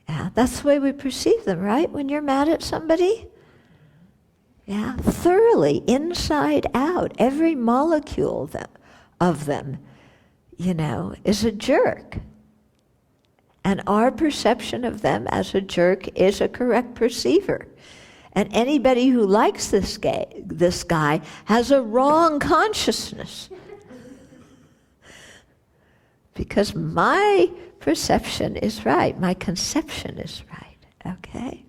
Yeah, that's the way we perceive them, right? When you're mad at somebody? Yeah, thoroughly, inside out, every molecule of them, you know, is a jerk. And our perception of them as a jerk is a correct perceiver. And anybody who likes this guy has a wrong consciousness. Because my perception is right, my conception is right, okay?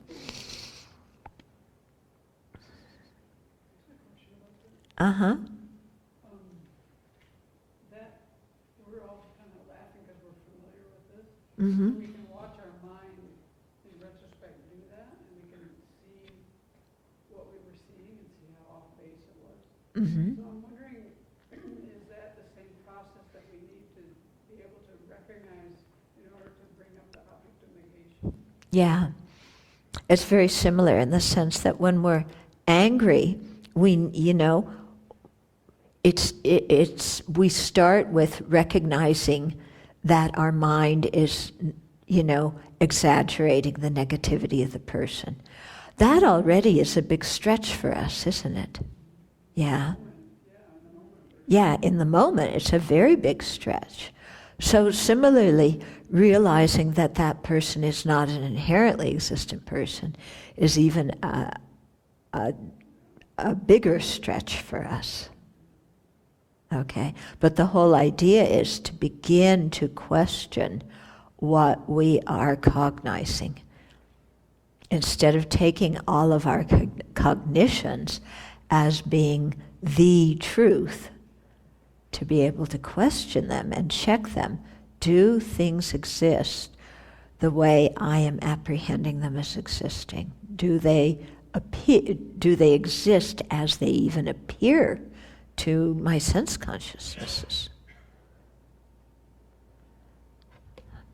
Uh-huh. That, we're all kind of laughing because we're familiar with this. Mm-hmm. We can watch our mind in retrospect do that, and we can see what we were seeing and see how off base it was. Mm-hmm. So I'm wondering, is that the same process that we need to be able to recognize in order to bring up the object of negation? Yeah. It's very similar in the sense that when we're angry, we, you know, we start with recognizing that our mind is, you know, exaggerating the negativity of the person. That already is a big stretch for us, isn't it? Yeah. Yeah, in the moment, it's a very big stretch. So similarly, realizing that that person is not an inherently existent person is even a bigger stretch for us. Okay, but the whole idea is to begin to question what we are cognizing. Instead of taking all of our cognitions as being the truth, to be able to question them and check them. Do things exist the way I am apprehending them as existing? Do they exist as they even appear to my sense consciousnesses?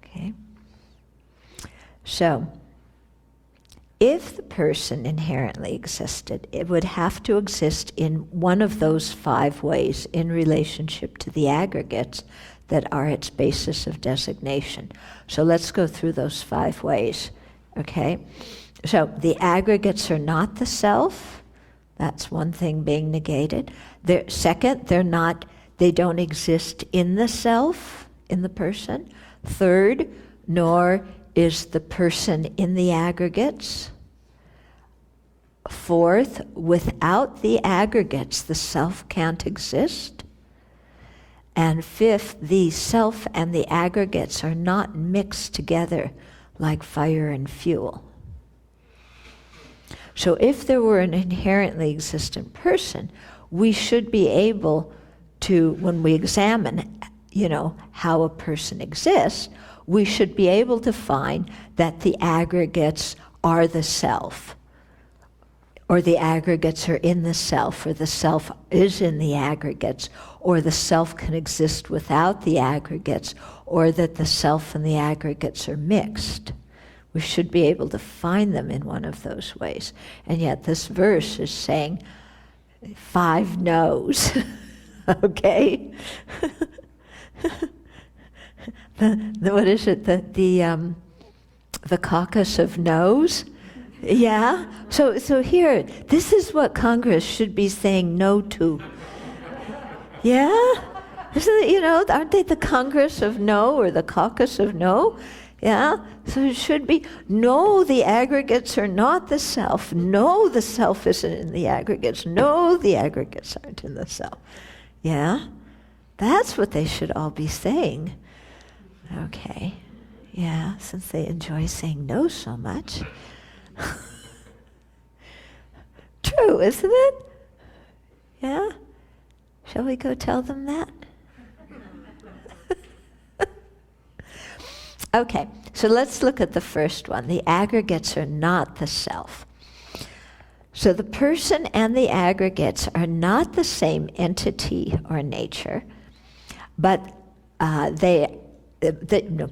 Okay. So, if the person inherently existed, it would have to exist in one of those 5 ways in relationship to the aggregates that are its basis of designation. So let's go through those 5 ways, okay? So the aggregates are not the self. That's one thing being negated. Second, they don't exist in the self, in the person. Third, nor is the person in the aggregates. Fourth, without the aggregates, the self can't exist. And fifth, the self and the aggregates are not mixed together like fire and fuel. So if there were an inherently existent person, we should be able to, when we examine, how a person exists, we should be able to find that the aggregates are the self, or the aggregates are in the self, or the self is in the aggregates, or the self can exist without the aggregates, or that the self and the aggregates are mixed. We should be able to find them in one of those ways. And yet this verse is saying 5 no's, okay? What is it? The caucus of no's? Yeah? So here, this is what Congress should be saying no to. Yeah? Isn't it, aren't they the Congress of no or the caucus of no? Yeah? So it should be, no, the aggregates are not the self. No, the self isn't in the aggregates. No, the aggregates aren't in the self. Yeah? That's what they should all be saying. Okay. Yeah, since they enjoy saying no so much. True, isn't it? Yeah? Shall we go tell them that? Okay, so let's look at the first one. The aggregates are not the self. So the person and the aggregates are not the same entity or nature, but put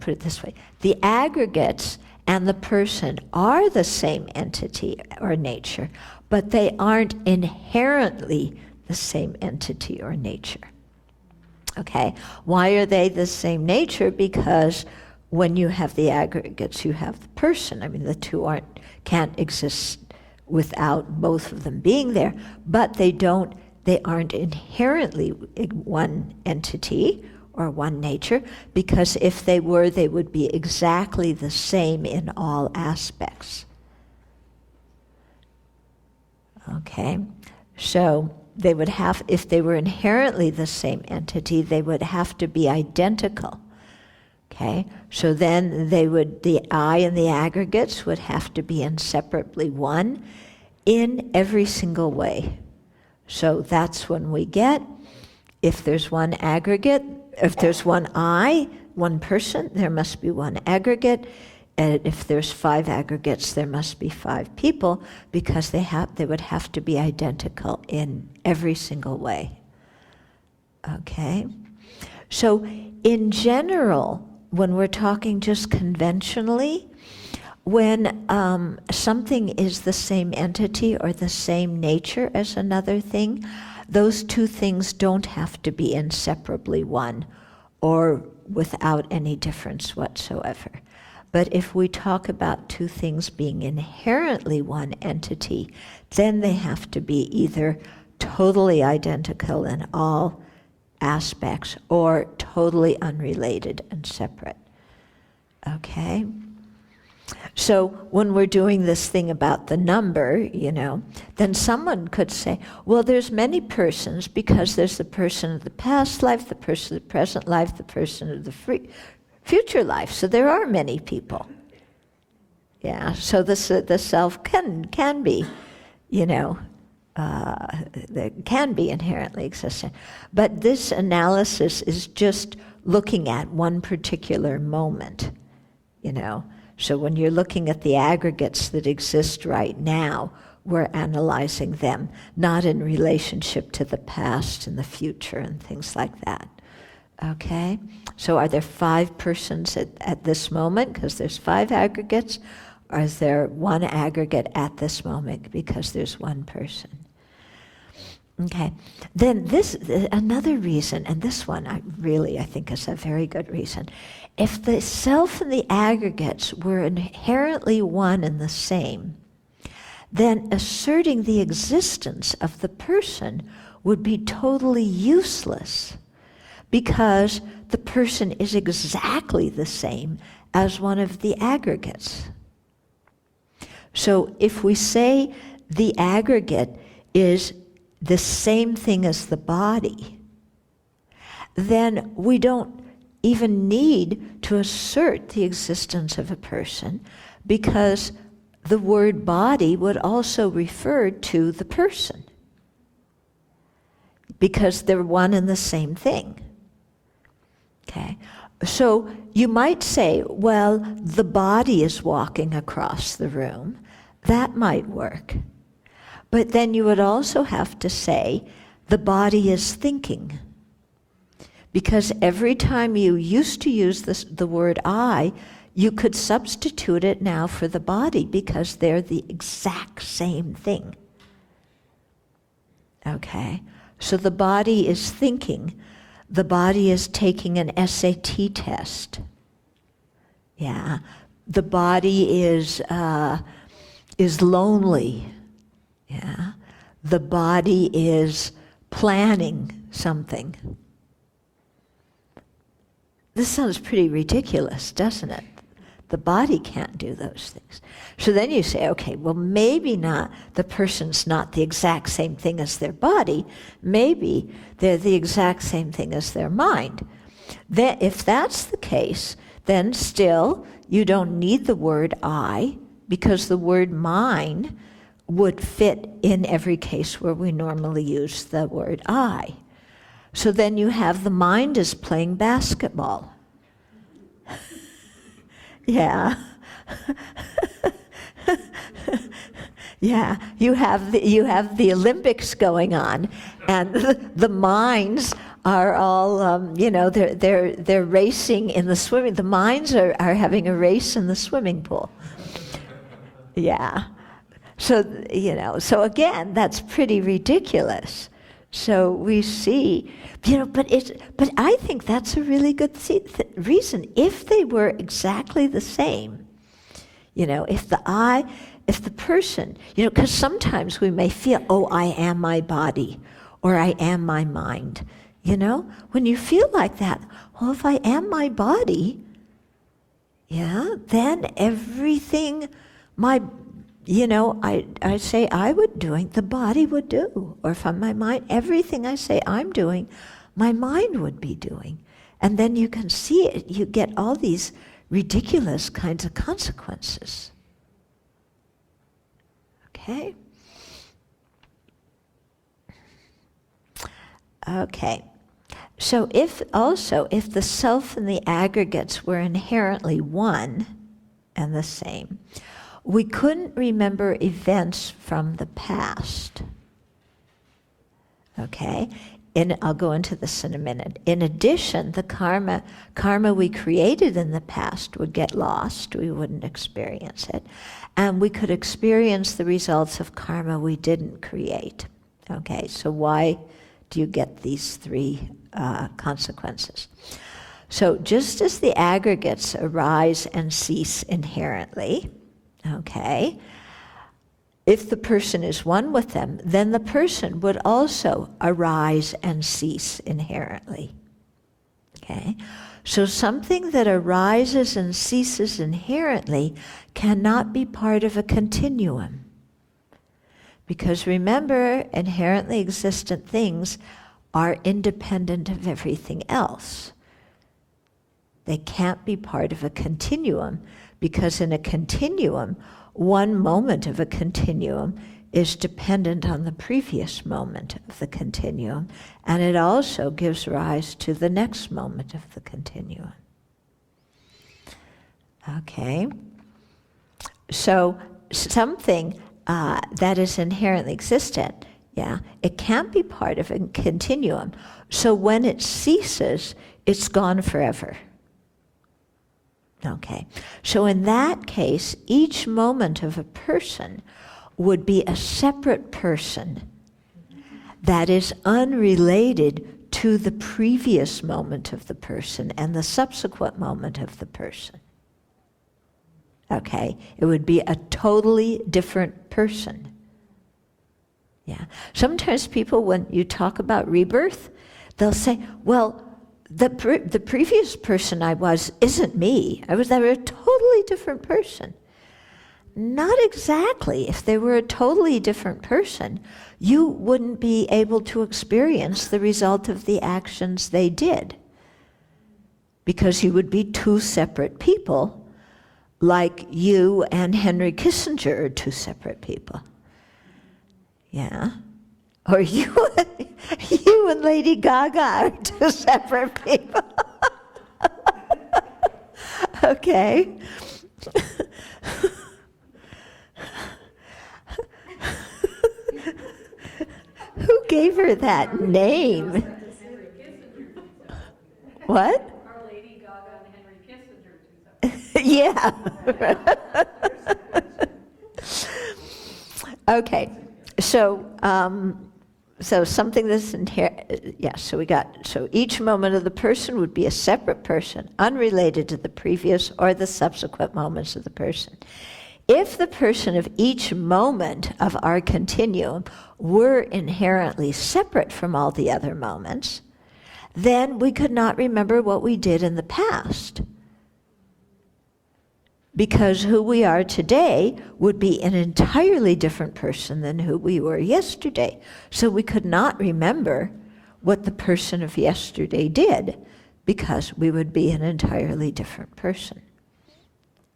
it this way. The aggregates and the person are the same entity or nature, but they aren't inherently the same entity or nature. Okay? Why are they the same nature? Because when you have the aggregates, you have the person. I mean, the two can't exist without both of them being there, but they aren't inherently one entity or one nature, because if they were, they would be exactly the same in all aspects. Okay? So they would have, if they were inherently the same entity, they would have to be identical. Okay? So then the I and the aggregates would have to be inseparably one in every single way. So that's when we get, if there's one aggregate, if there's one I, one person, there must be one aggregate. And if there's 5 aggregates, there must be 5 people, because they would have to be identical in every single way. Okay? So in general, when we're talking just conventionally, when something is the same entity or the same nature as another thing, those two things don't have to be inseparably one or without any difference whatsoever. But if we talk about two things being inherently one entity, then they have to be either totally identical in all aspects or totally unrelated and separate. Okay? So when we're doing this thing about the number, then someone could say, well, there's many persons because there's the person of the past life, the person of the present life, the person of the future life. So there are many people. Yeah, so the self can be, that can be inherently existent. But this analysis is just looking at one particular moment, So when you're looking at the aggregates that exist right now, we're analyzing them, not in relationship to the past and the future and things like that. Okay? So are there 5 persons at this moment, because there's 5 aggregates, Or is there one aggregate at this moment because there's one person? Okay, then another reason, and this one I think is a very good reason. If the self and the aggregates were inherently one and the same, then asserting the existence of the person would be totally useless, because the person is exactly the same as one of the aggregates. So if we say the aggregate is the same thing as the body, then we don't even need to assert the existence of a person, because the word body would also refer to the person, because they're one and the same thing. Okay? So you might say, well, the body is walking across the room. That might work. But then you would also have to say, the body is thinking. Because every time you used to use the word I, you could substitute it now for the body, because they're the exact same thing. Okay? So the body is thinking. The body is taking an SAT test. Yeah. The body is lonely. Yeah. The body is planning something. This sounds pretty ridiculous, doesn't it? The body can't do those things. So then you say, okay, well, maybe not, the person's not the exact same thing as their body. Maybe they're the exact same thing as their mind. Then, if that's the case, then still you don't need the word I, because the word mine would fit in every case where we normally use the word I. So then you have the mind is playing basketball. Yeah. Yeah, you have the Olympics going on, and the minds are all they're racing in the swimming. The minds are having a race in the swimming pool. Yeah. So so again, that's pretty ridiculous. So we see, but I think that's a really good reason. If they were exactly the same, if the person, because sometimes we may feel, oh, I am my body, or I am my mind. When you feel like that, well, if I am my body, then everything I say I would doing, the body would do. Or if I'm my mind, everything I say I'm doing, my mind would be doing. And then you can see it, you get all these ridiculous kinds of consequences. Okay? Okay. So if the self and the aggregates were inherently one and the same, we couldn't remember events from the past. Okay? And I'll go into this in a minute. In addition, the karma we created in the past would get lost. We wouldn't experience it. And we could experience the results of karma we didn't create. Okay, so why do you get these three consequences? So just as the aggregates arise and cease inherently, okay, if the person is one with them, then the person would also arise and cease inherently. Okay? So something that arises and ceases inherently cannot be part of a continuum. Because remember, inherently existent things are independent of everything else. They can't be part of a continuum, because in a continuum, one moment of a continuum is dependent on the previous moment of the continuum, and it also gives rise to the next moment of the continuum. Okay? So something that is inherently existent, it can't be part of a continuum. So when it ceases, it's gone forever. Okay, so in that case, each moment of a person would be a separate person that is unrelated to the previous moment of the person and the subsequent moment of the person. Okay, it would be a totally different person. Yeah. Sometimes people, when you talk about rebirth, they'll say, well, the previous person I was isn't me. They were a totally different person. Not exactly. If they were a totally different person, you wouldn't be able to experience the result of the actions they did. Because you would be two separate people, like you and Henry Kissinger are two separate people. Yeah. Or you and Lady Gaga are two separate people. Okay. Who gave her that name? What? Our Lady Gaga and Henry Kissinger. Yeah. Okay. So something that's inherent, yes, so each moment of the person would be a separate person, unrelated to the previous or the subsequent moments of the person. If the person of each moment of our continuum were inherently separate from all the other moments, then we could not remember what we did in the past. Because who we are today would be an entirely different person than who we were yesterday. So we could not remember what the person of yesterday did, because we would be an entirely different person.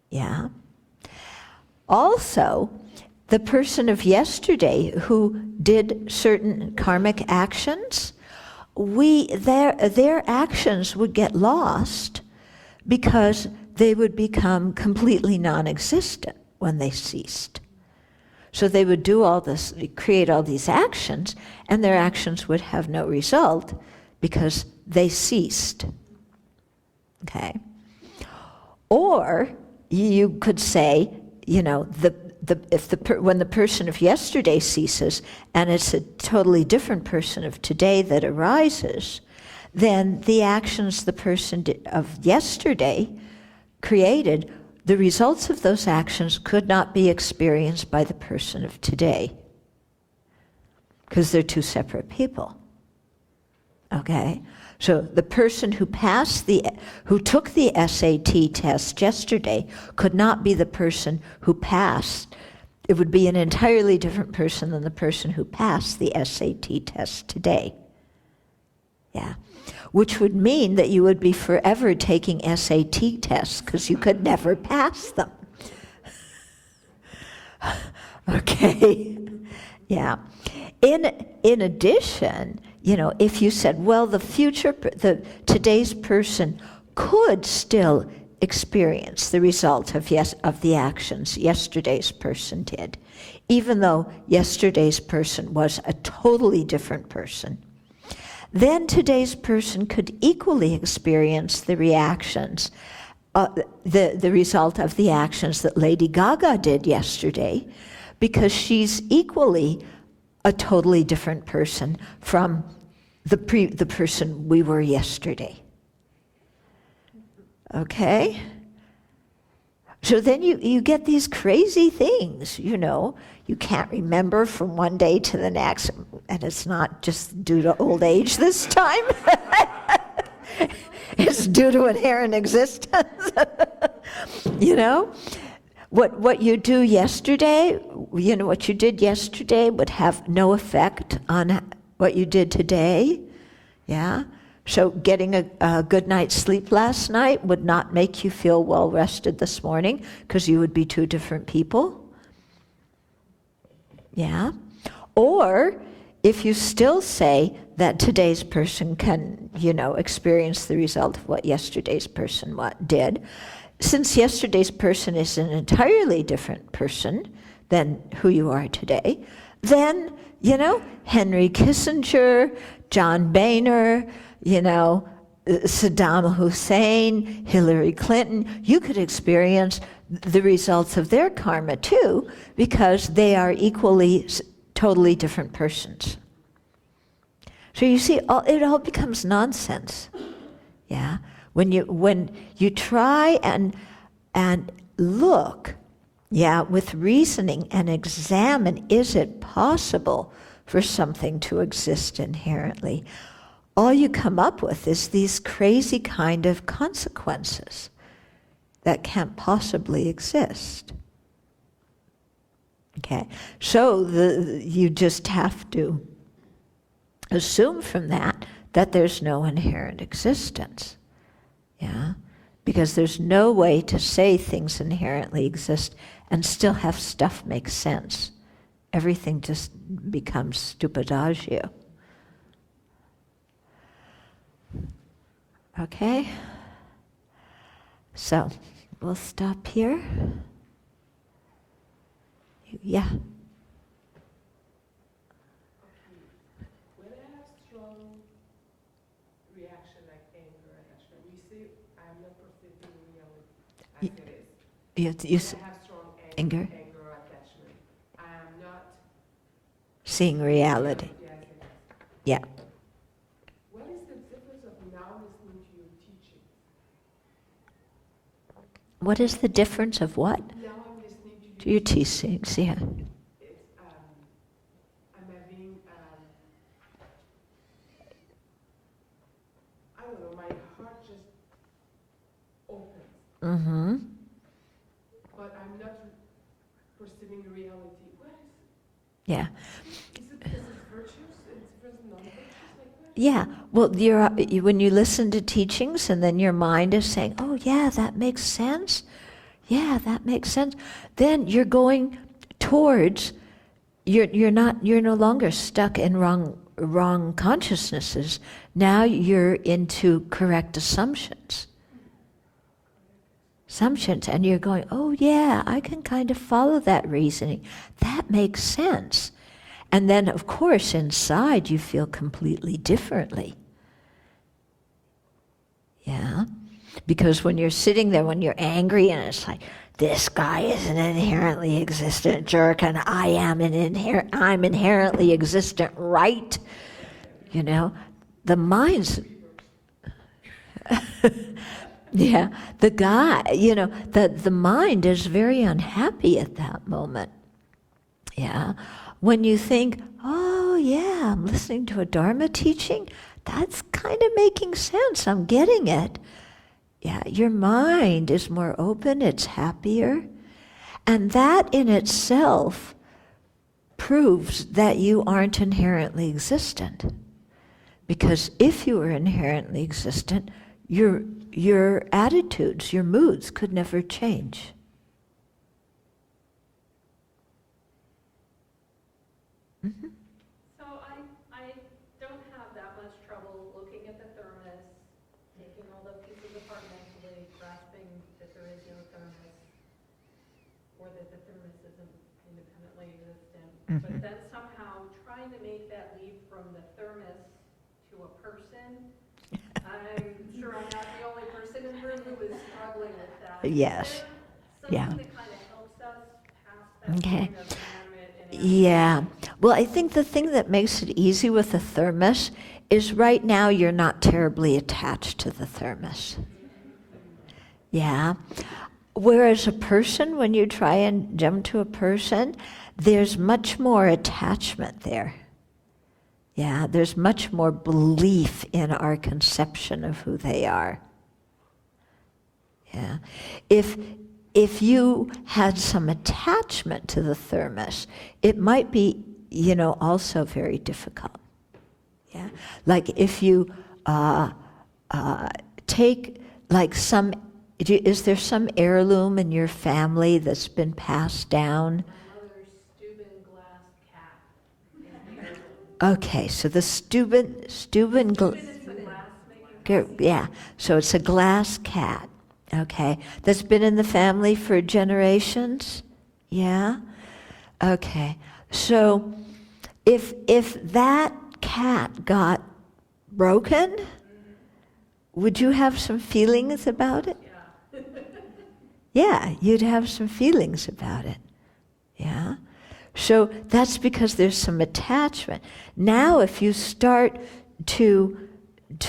Yeah? Also, the person of yesterday who did certain karmic actions, their actions would get lost because they would become completely non-existent when they ceased. So they would do all this, create all these actions, and their actions would have no result because they ceased. Okay? Or you could say, when the person of yesterday ceases and it's a totally different person of today that arises, then the actions the person of yesterday created, the results of those actions could not be experienced by the person of today, because they're two separate people. Okay? So the person who took the SAT test yesterday could not be the person who passed. It would be an entirely different person than the person who passed the SAT test today. Yeah. Which would mean that you would be forever taking SAT tests because you could never pass them. Okay. Yeah. In addition, if you said, well, today's person could still experience the result of the actions yesterday's person did, even though yesterday's person was a totally different person, then today's person could equally experience the reactions, the result of the actions that Lady Gaga did yesterday, because she's equally a totally different person from the person we were yesterday. Okay? So then you get these crazy things, You can't remember from one day to the next, and it's not just due to old age this time. It's due to inherent existence. What you do yesterday, what you did yesterday would have no effect on what you did today. Yeah? So getting a good night's sleep last night would not make you feel well rested this morning, because you would be two different people. Yeah? Or if you still say that today's person can, experience the result of what yesterday's person did, since yesterday's person is an entirely different person than who you are today, then, Henry Kissinger, John Boehner, Saddam Hussein, Hillary Clinton, you could experience the results of their karma too, because they are equally, totally different persons. So you see, it all becomes nonsense. Yeah, when you try and look, yeah, with reasoning and examine, is it possible for something to exist inherently? All you come up with is these crazy kind of consequences that can't possibly exist. Okay, so you just have to assume from that there's no inherent existence. Yeah, because there's no way to say things inherently exist and still have stuff make sense. Everything just becomes stupidagio. Okay? So, we'll stop here. Yeah. When I have strong reaction like anger and action, we see I'm not perceiving reality as it is. You When I have strong anger or attachment, I am not seeing reality. Yes, it is. Yeah. What is the difference of now listening to your teaching? What is the difference of what? Now I'm listening To your teachings, yeah. It's, I'm having, I don't know, my heart just opens. Mm-hmm. But I'm not perceiving reality. What is Yeah. Is it virtuous? It's versus non-virtuous? Like what? Yeah. Well, when you listen to teachings and then your mind is saying, oh yeah, that makes sense. Yeah, that makes sense. Then you're going towards, you're no longer stuck in wrong consciousnesses. Now you're into correct assumptions. And you're going, oh yeah, I can kind of follow that reasoning. That makes sense. And then, of course, inside you feel completely differently. Yeah? Because when you're sitting there, when you're angry, and it's like, this guy is an inherently existent jerk, and I'm inherently existent, right? You know, the mind's... Yeah, the guy, you know, the mind is very unhappy at that moment. Yeah, when you think, oh yeah, I'm listening to a Dharma teaching, that's kind of making sense, I'm getting it. Yeah, your mind is more open, it's happier. And that in itself proves that you aren't inherently existent. Because if you were inherently existent, your attitudes, your moods could never change. Mm-hmm. So I don't have that much trouble looking at the thermos, taking all the pieces apart mentally, grasping that there is no thermos, or that the thermos isn't independently existent. Mm-hmm. But then somehow trying to make that leap from the thermos to a person, I'm sure I'm not the only person in the room who is struggling with that. Yes. Is there Yeah. something that kind of helps us pass that Okay. point of inanimate and Yeah. Well, I think the thing that makes it easy with the thermos is right now you're not terribly attached to the thermos. Yeah. Whereas a person, when you try and jump to a person, there's much more attachment there. Yeah, there's much more belief in our conception of who they are. Yeah. If you had some attachment to the thermos, it might be, you know, also very difficult. Yeah. Like if you take like is there some heirloom in your family that's been passed down? my mother's Steuben glass cat. Okay, so the Steuben It's a glass making. yeah, so it's a glass cat, okay, that's been in the family for generations, yeah? Okay, so if that cat got broken, would you have some feelings about it? Yeah. Yeah, you'd have some feelings about it. Yeah? So that's because there's some attachment. Now if you start to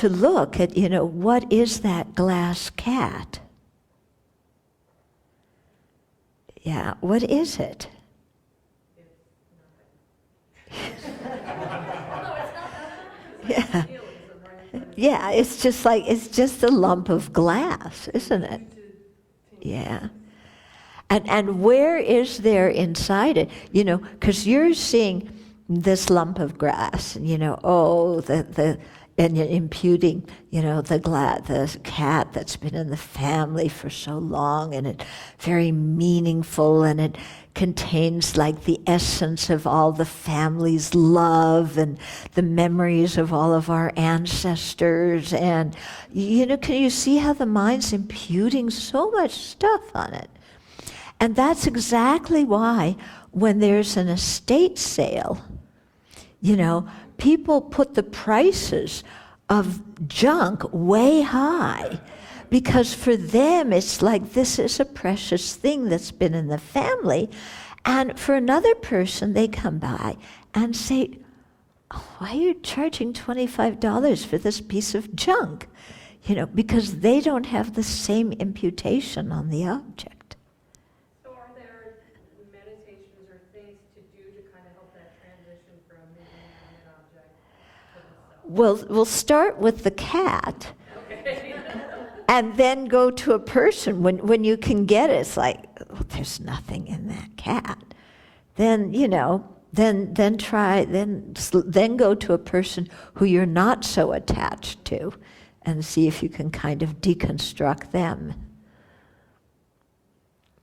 look at, what is that glass cat? Yeah, what is it? It's not Yeah. nihilism, right? Yeah, it's just a lump of glass, isn't it? Yeah. And where is there inside it? Because you're seeing this lump of grass, and and you're imputing, the cat that's been in the family for so long, and it's very meaningful, and it contains like the essence of all the family's love and the memories of all of our ancestors. And, can you see how the mind's imputing so much stuff on it? And that's exactly why when there's an estate sale, people put the prices of junk way high, because for them it's like this is a precious thing that's been in the family. And for another person, they come by and say, why are you charging $25 for this piece of junk? Because they don't have the same imputation on the object. So are there meditations or things to do to kind of help that transition from moving from an object to the self? Well, we'll start with the cat. Okay. And then go to a person. When you can get it, it's like, there's nothing in that cat. Then, then go to a person who you're not so attached to, and see if you can kind of deconstruct them.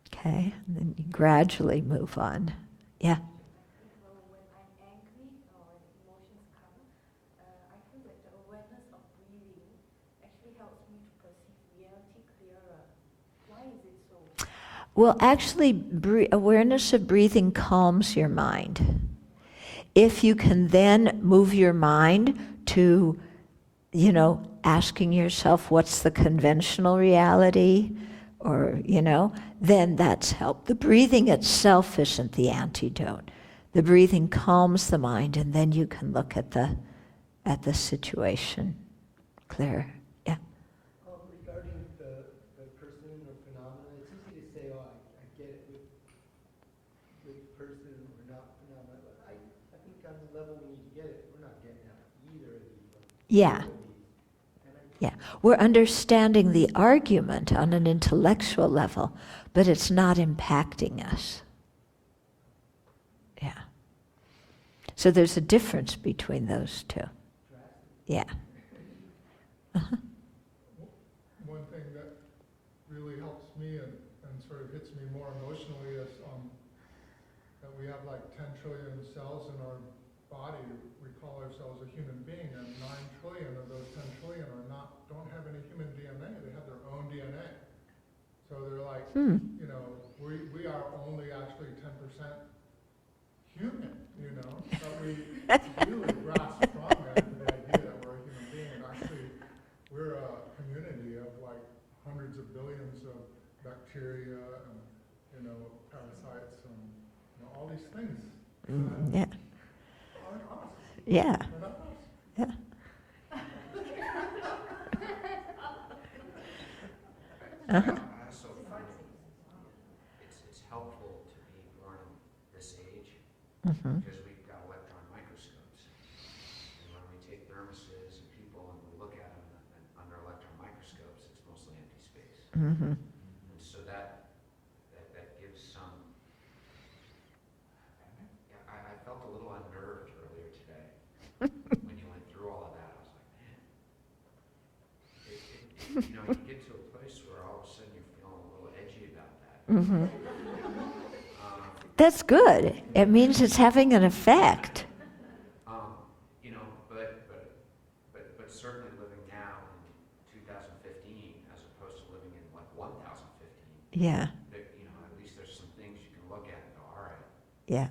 Okay, and then you gradually move on. Yeah. When I'm angry or emotions come, I feel that the awareness of breathing actually helps me to perceive reality clearer. Why is it so? Well, actually, awareness of breathing calms your mind. If you can then move your mind to, asking yourself what's the conventional reality, or, then that's help. The breathing itself isn't the antidote. The breathing calms the mind, and then you can look at the situation clearer. Yeah. Regarding the person or phenomenon, it's easy to say, oh, I get it with person or not phenomenon. But I think on the level we need to get it, we're not getting at either of these. Yeah. Yeah, we're understanding the argument on an intellectual level, but it's not impacting us. Yeah. So there's a difference between those two. Yeah. Uh-huh. One thing that really helps me and sort of hits me more emotionally is that we have like 10 trillion cells in our body. We call ourselves a human being, and 9 trillion of those 10 trillion don't have any human DNA. They have their own DNA. So they're like, we are only actually 10% human, But we really grasp strongly to the idea that we're a human being. And actually, we're a community of like hundreds of billions of bacteria and, parasites and all these things. Yeah. Aren't us. Yeah. They're not us. Yeah. Uh-huh. I also find it's helpful to be born in this age Mm-hmm. because we've got electron microscopes. And when we take thermoses and people and we look at them under electron microscopes, it's mostly empty space. Mm-hmm. And so that gives some. I felt a little unnerved earlier today when you went through all of that. I was like, man, you get to a place where all of a sudden you're feeling a little edgy about that. Mm-hmm. That's good. It means it's having an effect. But certainly living now in 2015 as opposed to living in like 1015. Yeah. At least there's some things you can look at and go, all right. Yeah.